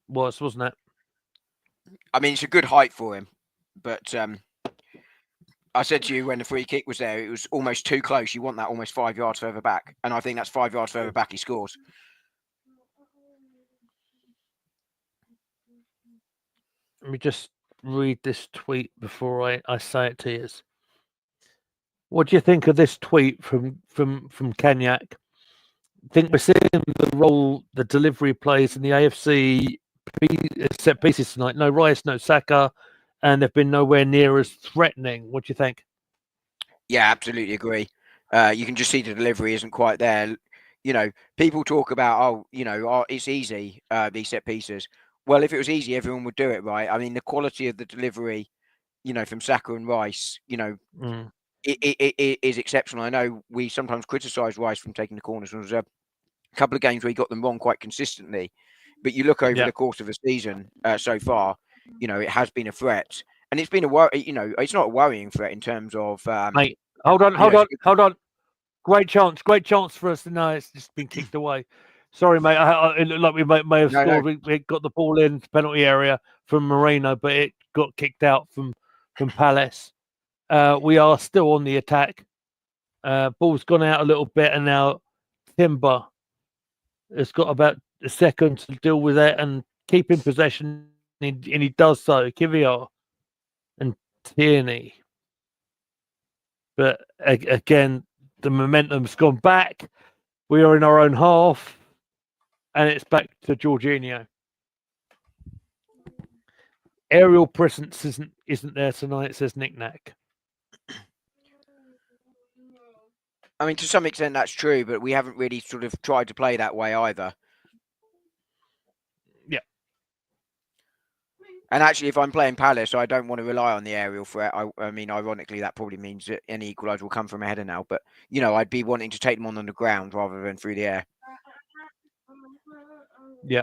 Wasn't it? I mean, it's a good height for him, but I said to you when the free kick was there, it was almost too close. You want that almost 5 yards further back, and I think that's 5 yards further back he scores. Let me just read this tweet before I say it to you. What do you think of this tweet from Kenyak? Think we're seeing the role the delivery plays in the AFC set pieces tonight. No Rice, no Saka, and they've been nowhere near as threatening. What do you think? Yeah, absolutely agree. You can just see the delivery isn't quite there. You know, people talk about, it's easy, these set pieces. Well, if it was easy, everyone would do it, right? I mean, the quality of the delivery, from Saka and Rice, it is exceptional. I know we sometimes criticise Rice from taking the corners. There was a couple of games where he got them wrong quite consistently. But you look over the course of the season so far, it has been a threat. And it's been it's not a worrying threat in terms of. Mate, hold on. Great chance for us. No, it's just been kicked away. Sorry, mate. It looked like we may have scored. No. We got the ball in the penalty area from Moreno, but it got kicked out from Palace. We are still on the attack. Ball's gone out a little bit, and now Timber has got about a second to deal with it and keep in possession, and he does so. Kivior and Tierney. But again, the momentum's gone back. We are in our own half, and it's back to Jorginho. Aerial presence isn't there tonight, says Nick Nack. I mean, to some extent that's true, but we haven't really sort of tried to play that way either. Yeah. And actually, if I'm playing Palace, I don't want to rely on the aerial threat. I mean, ironically, that probably means that any equaliser will come from a header now. But, I'd be wanting to take them on the ground rather than through the air. Yeah.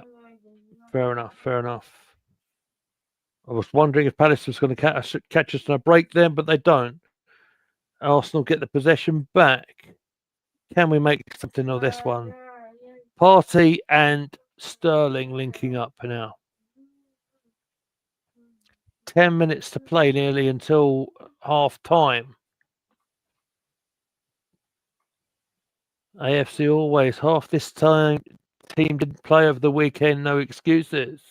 Fair enough. I was wondering if Palace was going to catch us on a break then, but they don't. Arsenal get the possession back. Can we make something of this one? Partey and Sterling linking up now. 10 minutes to play nearly until half time. AFC always half this time. Team didn't play over the weekend. No excuses.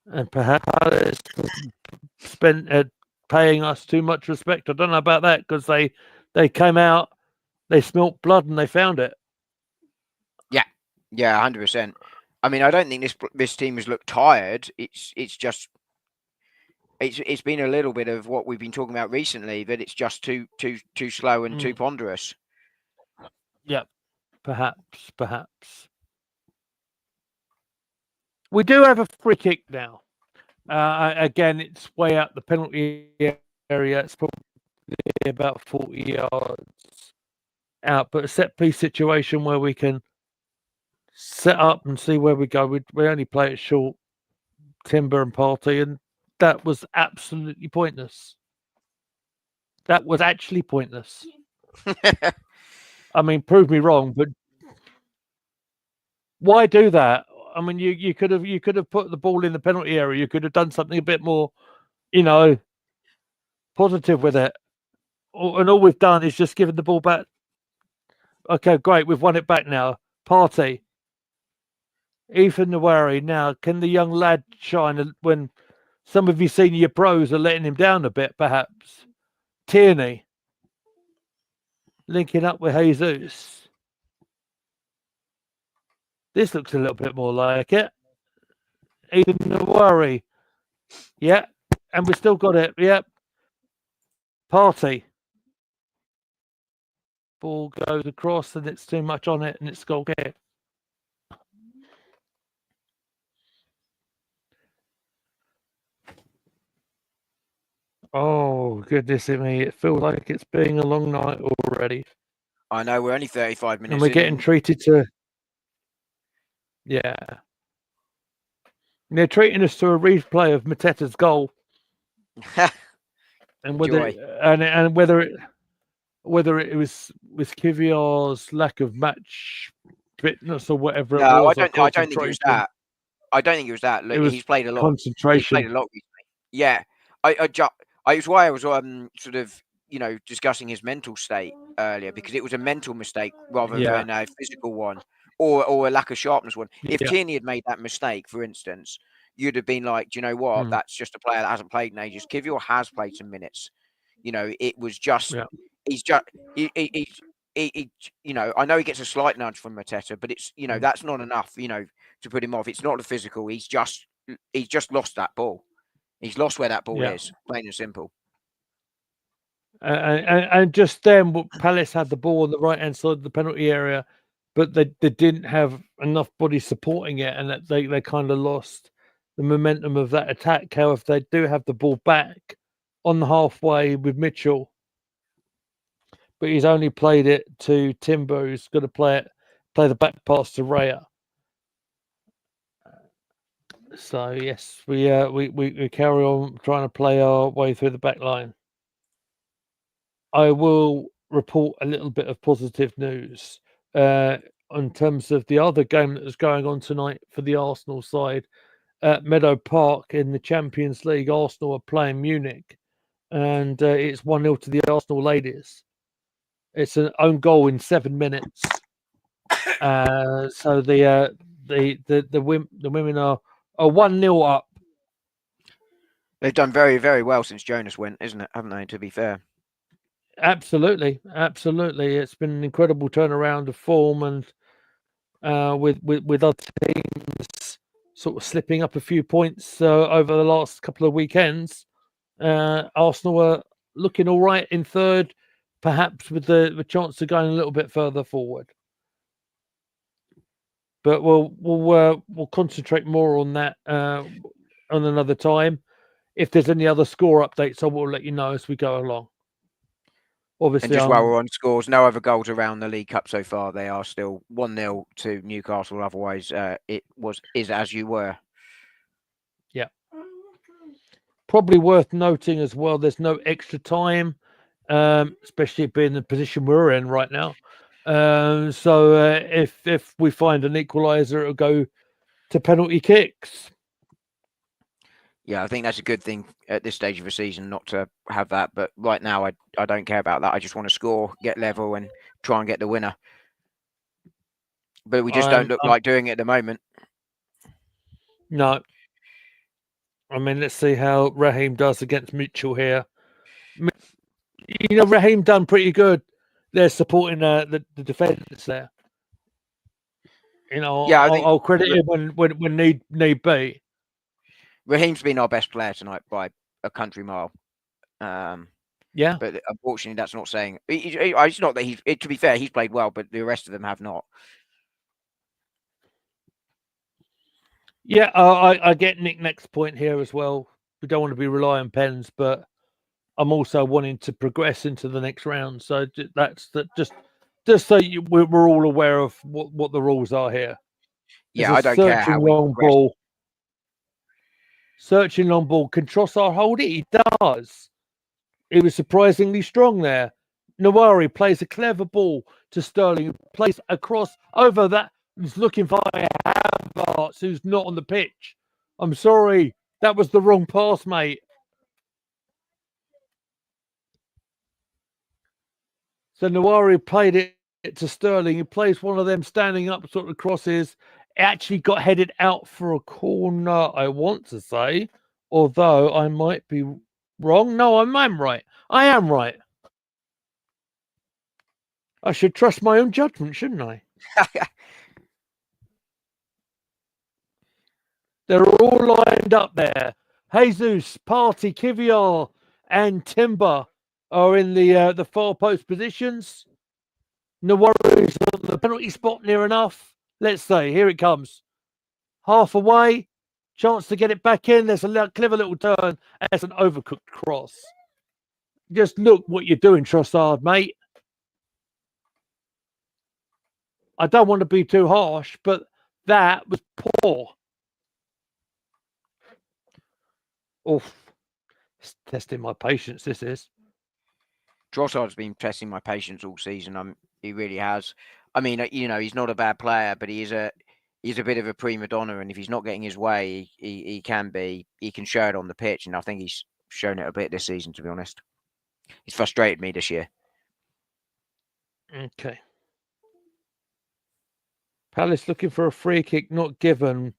And perhaps spent paying us too much respect. I don't know about that because they came out, they smelt blood and they found it. Yeah, 100%. I mean, I don't think this team has looked tired. It's just It's been a little bit of what we've been talking about recently, that it's just too slow and too ponderous. Yeah, perhaps. We do have a free kick now. Again, it's way out the penalty area. It's probably about 40 yards out, but a set piece situation where we can set up and see where we go. We only play it short, Timber and Party, and that was absolutely pointless. That was actually pointless. I mean, prove me wrong, but why do that? I mean, you could have put the ball in the penalty area. You could have done something a bit more, positive with it. And all we've done is just given the ball back. Okay, great. We've won it back now. Party. Ethan Nawari. Now, can the young lad shine when some of your senior pros are letting him down a bit, perhaps? Tierney. Linking up with Jesus. This looks a little bit more like it. Ethan Nawari. Yeah. And we still got it. Yep. Party. Ball goes across and it's too much on it and it's goal kick. Oh, goodness me. It feels like it's been a long night already. I know, we're only 35 minutes and we're getting treated to... Yeah. And they're treating us to a replay of Mateta's goal. And whether it was Kiviar's lack of match fitness or whatever it was. I don't think it was that. I don't think it was that. Look, he's played a lot. Concentration. He's played a lot recently. Yeah, it's why I was sort of discussing his mental state earlier, because it was a mental mistake rather than a physical one or a lack of sharpness one. If Tierney had made that mistake, for instance, you'd have been like, do you know what? That's just a player that hasn't played in ages. Kivior has played some minutes. It was just he's just he I know he gets a slight nudge from Mateta, but it's that's not enough to put him off. It's not the physical. He's just lost that ball. He's lost where that ball is, plain and simple. And just then, Palace had the ball on the right hand side of the penalty area, but they didn't have enough body supporting it, and that they kind of lost the momentum of that attack. However, they do have the ball back on the halfway with Mitchell, but he's only played it to Timber, who's going to play the back pass to Raya. So yes, we carry on trying to play our way through the back line. I will report a little bit of positive news in terms of the other game that is going on tonight for the Arsenal side at Meadow Park in the Champions League. Arsenal are playing Munich, and it's 1-0 to the Arsenal ladies. It's an own goal in 7 minutes. So the women are 1-0 up. They've done very, very well since Jonas went, isn't it? Haven't they? To be fair. Absolutely. It's been an incredible turnaround of form, and with other teams sort of slipping up a few points over the last couple of weekends. Arsenal are looking all right in third, perhaps with the chance of going a little bit further forward. But we'll concentrate more on that on another time. If there's any other score updates, I will let you know as we go along. Obviously, and just while we're on scores, no other goals around the League Cup so far. They are still 1-0 to Newcastle. Otherwise, is as you were. Yeah. Probably worth noting as well, there's no extra time, especially being the position we're in right now. So if we find an equaliser, it'll go to penalty kicks. Yeah, I think that's a good thing at this stage of the season not to have that. But right now, I don't care about that. I just want to score, get level, and try and get the winner. But we just don't look like doing it at the moment. No. I mean, let's see how Raheem does against Mitchell here. Raheem done pretty good. They're supporting the defence there. I'll credit him when need be. Raheem's been our best player tonight by a country mile. Yeah. But unfortunately, that's not saying. It's not that he's. To be fair, he's played well, but the rest of them have not. Yeah, I get Nick next point here as well. We don't want to be relying on pens, but I'm also wanting to progress into the next round. So that's that. Just so we're all aware of what the rules are here. Yeah, I don't care how we progress. Searching long ball. Can Trossard hold it? He does. He was surprisingly strong there. Nawari plays a clever ball to Sterling, plays across over that. He's looking for Havertz, who's not on the pitch. I'm sorry, that was the wrong pass, mate. So Nawari played it to Sterling. He plays one of them standing up sort of crosses. It actually got headed out for a corner, I want to say, although I might be wrong. No, I'm right. I am right. I should trust my own judgment, shouldn't I? They're all lined up there. Jesus, Partey, Kivior, and Timber are in the far post positions. Nawari's on the penalty spot near enough. Let's say, here it comes. Half away, chance to get it back in. There's a clever little turn. There's an overcooked cross. Just look what you're doing, Trossard, mate. I don't want to be too harsh, but that was poor. Oof. It's testing my patience, this is. Trossard's been testing my patience all season. He really has. I mean, he's not a bad player, but he's a bit of a prima donna, and if he's not getting his way, he can show it on the pitch, and I think he's shown it a bit this season, to be honest. He's frustrated me this year. Okay. Palace looking for a free kick, not given.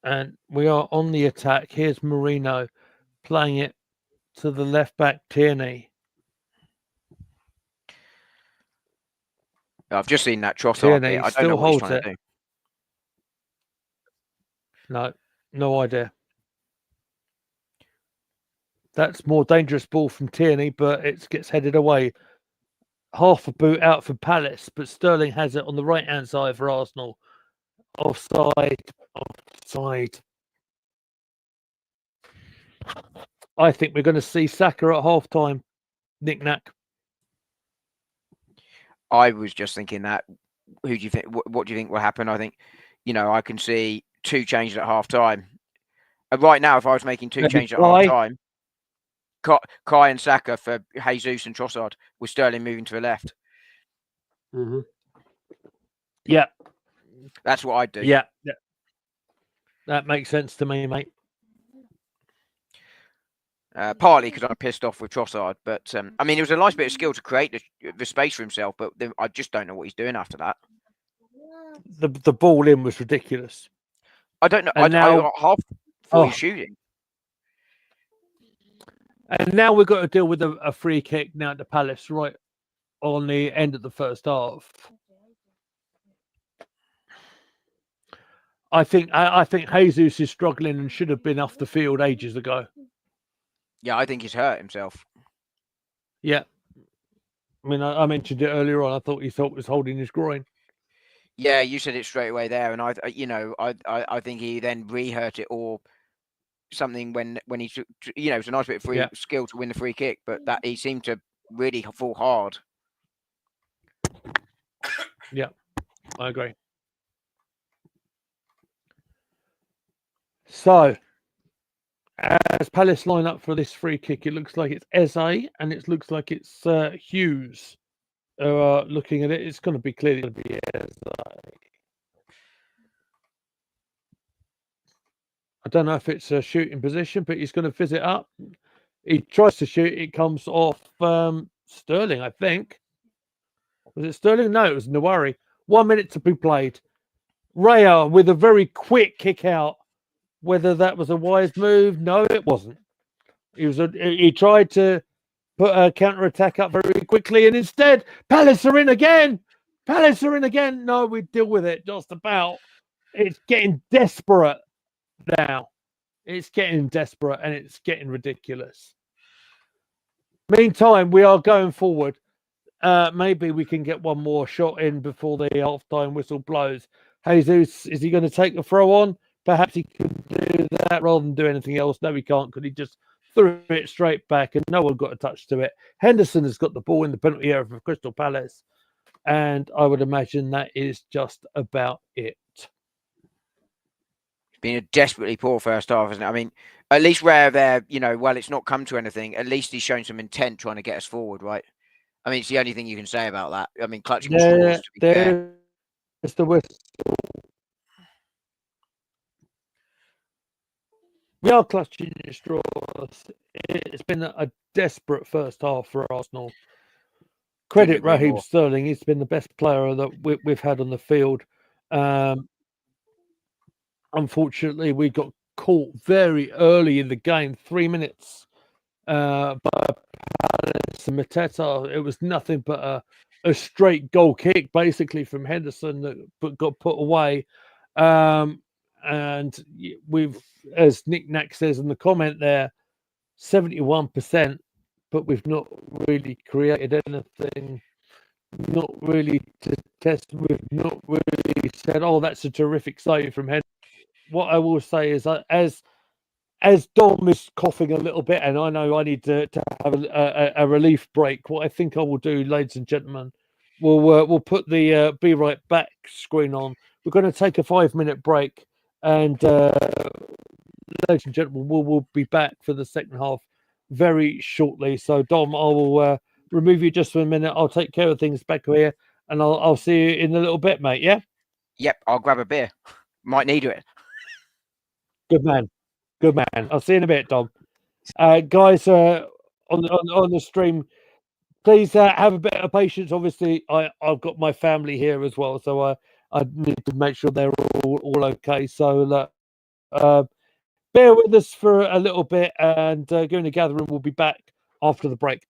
And we are on the attack. Here's Marino playing it to the left back, Tierney. I've just seen that Trossard bit. I don't know what he's trying to do. No idea. That's more dangerous ball from Tierney, but it gets headed away. Half a boot out for Palace, but Sterling has it on the right-hand side for Arsenal. Offside. I think we're going to see Saka at half-time. Knick-knack. I was just thinking that. Who do you think? What do you think will happen? I think, I can see 2 changes at half-time. Right now, if I was making 2 changes at half-time, Kai and Saka for Jesus and Trossard, with Sterling moving to the left. Mm-hmm. Yeah. That's what I'd do. Yeah. That makes sense to me, mate. Partly because I'm pissed off with Trossard, but I mean, it was a nice bit of skill to create the space for himself, but I just don't know what he's doing after that. The ball in was ridiculous. I don't know. I got half for he's shooting. And now we've got to deal with a free kick now at the Palace, right on the end of the first half. I think Jesus is struggling and should have been off the field ages ago. Yeah, I think he's hurt himself. Yeah. I mean, I mentioned it earlier on. I thought he was holding his groin. Yeah, you said it straight away there, and I think he then re-hurt it or something when he, it's a nice bit of free skill to win the free kick, but that he seemed to really fall hard. Yeah, I agree. So, as Palace line up for this free kick, it looks like it's Eze and it looks like it's Hughes. Looking at it, it's going to be clearly going to be Eze. I don't know if it's a shooting position, but he's going to fizz it up. He tries to shoot. It comes off Sterling, I think. Was it Sterling? No, it was Nawari. 1 minute to be played. Raya with a very quick kick out. Whether that was a wise move? No, it wasn't. He tried to put a counter-attack up very quickly, and instead, Palace are in again. No, we deal with it just about. It's getting desperate now. It's getting desperate and it's getting ridiculous. Meantime, we are going forward. Maybe we can get one more shot in before the half-time whistle blows. Jesus, is he going to take the throw on? Perhaps he could do that rather than do anything else. No, he can't because he just threw it straight back and no one got a touch to it. Henderson has got the ball in the penalty area for Crystal Palace. And I would imagine that is just about it. It's been a desperately poor first half, isn't it? I mean, at least where they're, well, it's not come to anything, at least he's shown some intent trying to get us forward, right? I mean, it's the only thing you can say about that. I mean, clutching straws, to be fair. There's the whistle. We are clutching straws. It's been a desperate first half for Arsenal. Credit Raheem Sterling. He's been the best player that we've had on the field. Unfortunately, we got caught very early in the game, 3 minutes, by Palace and Mateta. It was nothing but a straight goal kick, basically, from Henderson that got put away. And we've, as Nick Knack says in the comment there, 71%, but we've not really created anything. Not really to test. We've not really said, "Oh, that's a terrific save from Henderson." What I will say is, as Dom is coughing a little bit, and I know I need to have a relief break. What I think I will do, ladies and gentlemen, we'll put the "Be Right Back" screen on. We're going to take a 5-minute break, and ladies and gentlemen, we'll be back for the second half very shortly. So, Dom, I will remove you just for a minute. I'll take care of things back here, and I'll see you in a little bit, mate. Yeah. Yep, I'll grab a beer. Might need it. Good man. Good man. I'll see you in a bit, Dom. Guys, on the stream, please have a bit of patience. Obviously, I've got my family here as well, so I need to make sure they're all okay. So bear with us for a little bit, and Going to Gathering will be back after the break.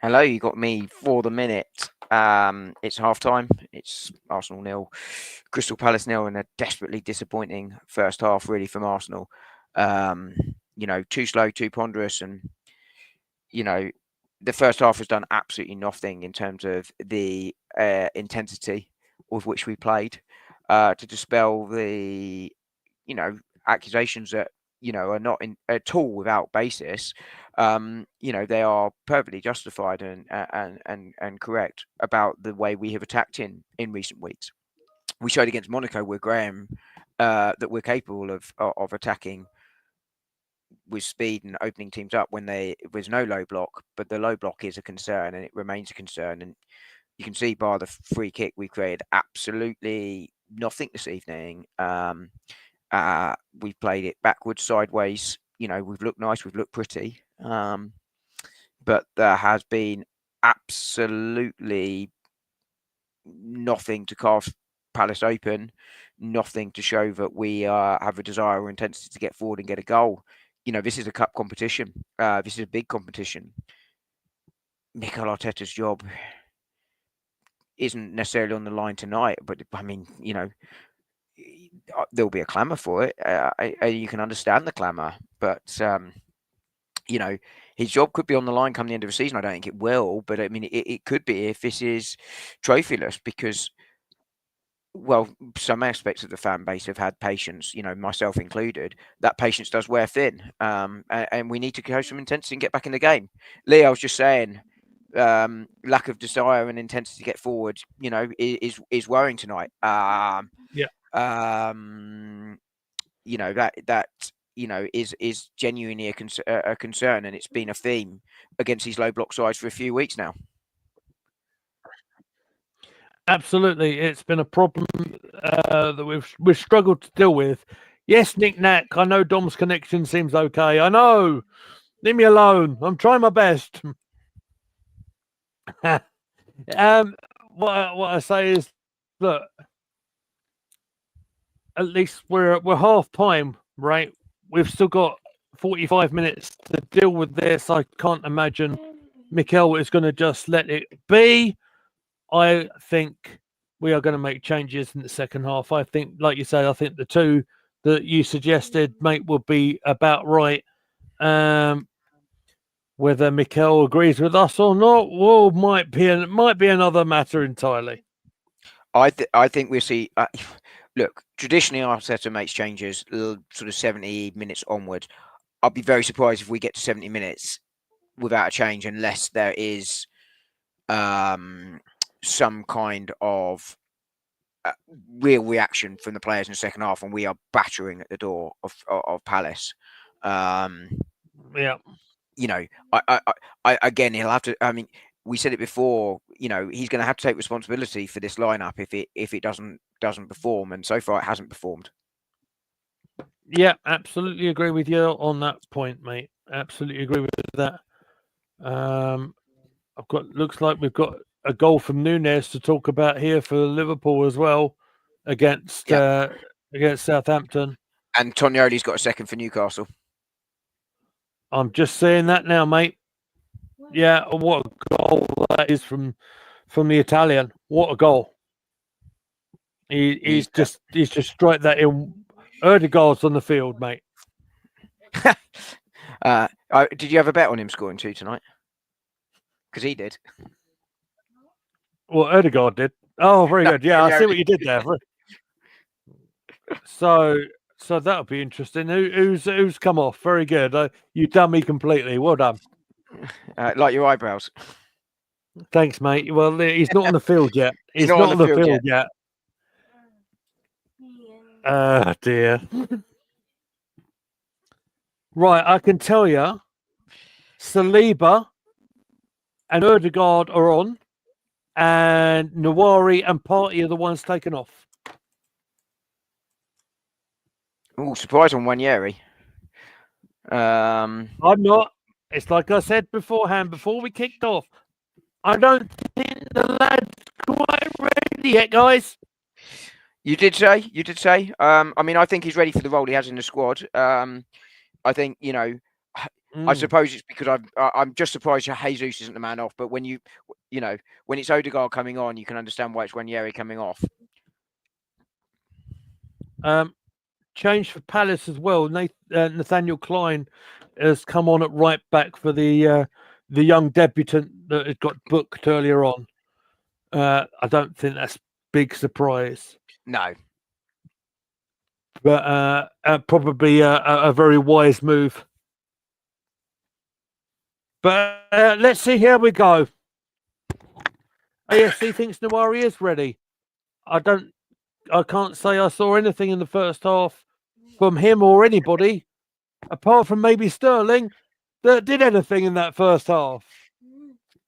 Hello, you got me for the minute. It's half time. It's Arsenal 0, Crystal Palace 0, and a desperately disappointing first half, really, from Arsenal. Too slow, too ponderous, and the first half has done absolutely nothing in terms of the intensity with which we played to dispel the accusations that are not at all without basis. They are perfectly justified and correct about the way we have attacked in recent weeks. We showed against Monaco with Graham that we're capable of attacking with speed and opening teams up when there's no low block, but the low block is a concern and it remains a concern. And you can see by the free kick we created absolutely nothing this evening. We've played it backwards, sideways. We've looked nice, we've looked pretty, but there has been absolutely nothing to cast Palace open, nothing to show that we have a desire or intensity to get forward and get a goal. This is a cup competition. This is a big competition. Mikel Arteta's job isn't necessarily on the line tonight, but I mean, there'll be a clamour for it. You can understand the clamour, but his job could be on the line come the end of the season. I don't think it will, but I mean, it could be if this is trophyless, because, well, some aspects of the fan base have had patience, myself included. That patience does wear thin, and we need to show some intensity and get back in the game. Lee, I was just saying, lack of desire and intensity to get forward, is worrying tonight. That is genuinely a concern, and it's been a theme against these low block sides for a few weeks now. Absolutely, it's been a problem that we've struggled to deal with. Yes, Nick Nack, I know Dom's connection seems okay. I know. Leave me alone. I'm trying my best. What I say is, look, at least we're half time, right? We've still got 45 minutes to deal with this. I can't imagine Mikel is going to just let it be. I think we are going to make changes in the second half. I think, like you say, I think the two that you suggested, mate, would be about right. Whether Mikel agrees with us or not, well, might be another matter entirely. I think we'll see. Look, traditionally, Arteta makes changes sort of 70 minutes onwards. I'll be very surprised if we get to 70 minutes without a change, unless there is some kind of real reaction from the players in the second half, and we are battering at the door of Palace. Yeah. I again, he'll have to. I mean, we said it before. He's going to have to take responsibility for this lineup if it doesn't perform, and so far it hasn't performed. Yeah, absolutely agree with you on that point, mate. Absolutely agree with that. Looks like we've got a goal from Núñez to talk about here for Liverpool as well against Southampton. And Tonioli's got a second for Newcastle. I'm just saying that now, mate. Yeah, what a goal that is from the Italian. What a goal! He's just straight that in. Erdegaard's on the field, mate. Did you have a bet on him scoring two tonight? Because he did. Well, Erdegaard did. Oh, very good. Yeah, I see what you did there. So that'll be interesting. Who's come off? Very good. You done me completely. Well done. Like your eyebrows. Thanks, mate. Well, he's not on the field yet. He's not on the field yet. Oh, dear. Right, I can tell you, Saliba and Erdegaard are on, and Nawari and Partey are the ones taken off. Oh, surprise on Wanyeri. I'm not. It's like I said beforehand, before we kicked off. I don't think the lad's quite ready yet, guys. You did say. I mean, I think he's ready for the role he has in the squad. I think, I suppose it's because I'm just surprised Jesus isn't the man off. But when when it's Odegaard coming on, you can understand why it's Wanyeri coming off. Change for Palace as well. Nathaniel Klein has come on at right back for the young debutant that had got booked earlier on. I don't think that's a big surprise. No. But probably a very wise move. But let's see how we go. AFC thinks Nawari is ready. I can't say I saw anything in the first half from him or anybody apart from maybe Sterling, that did anything in that first half.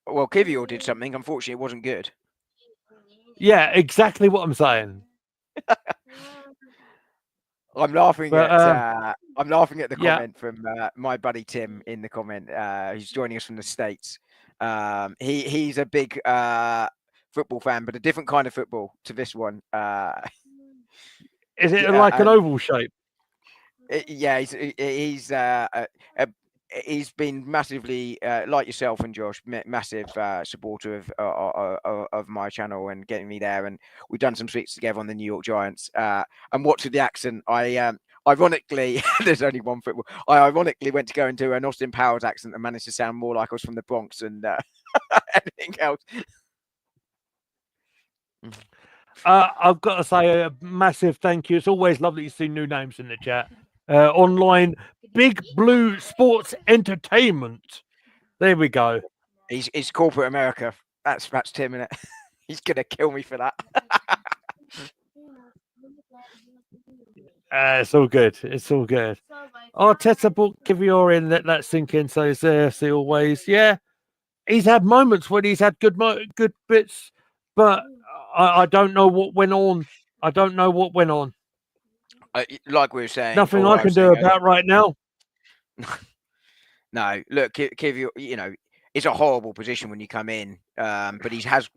Well, Kivior did something. Unfortunately, it wasn't good. Yeah, exactly what I'm saying. I'm laughing But, at the yeah. comment from my buddy Tim in the comment. Who's joining us from the States. He's a big football fan, but a different kind of football to this one. Is it Yeah, like an oval shape? yeah, he's been massively like yourself and Josh, massive supporter of my channel and getting me there, and we've done some tweets together on the New York Giants. And watching the accent, I ironically, there's only one football. I ironically went to go and do an Austin Powers accent and managed to sound more like I was from the Bronx than anything else. I've got to say a massive thank you. It's always lovely to see new names in the chat. Online, Big Blue Sports Entertainment. There we go. He's corporate America. That's Tim, innit? He's gonna kill me for that. It's all good. It's all good. Arteta brought Kivior in. Let that sink in. So it's there. See always. Yeah, he's had moments when he's had good bits, but I don't know what went on. I don't know what went on. Like we were saying, Nothing I can do about right now. No, look, Kivior, it's a horrible position when you come in, but he can't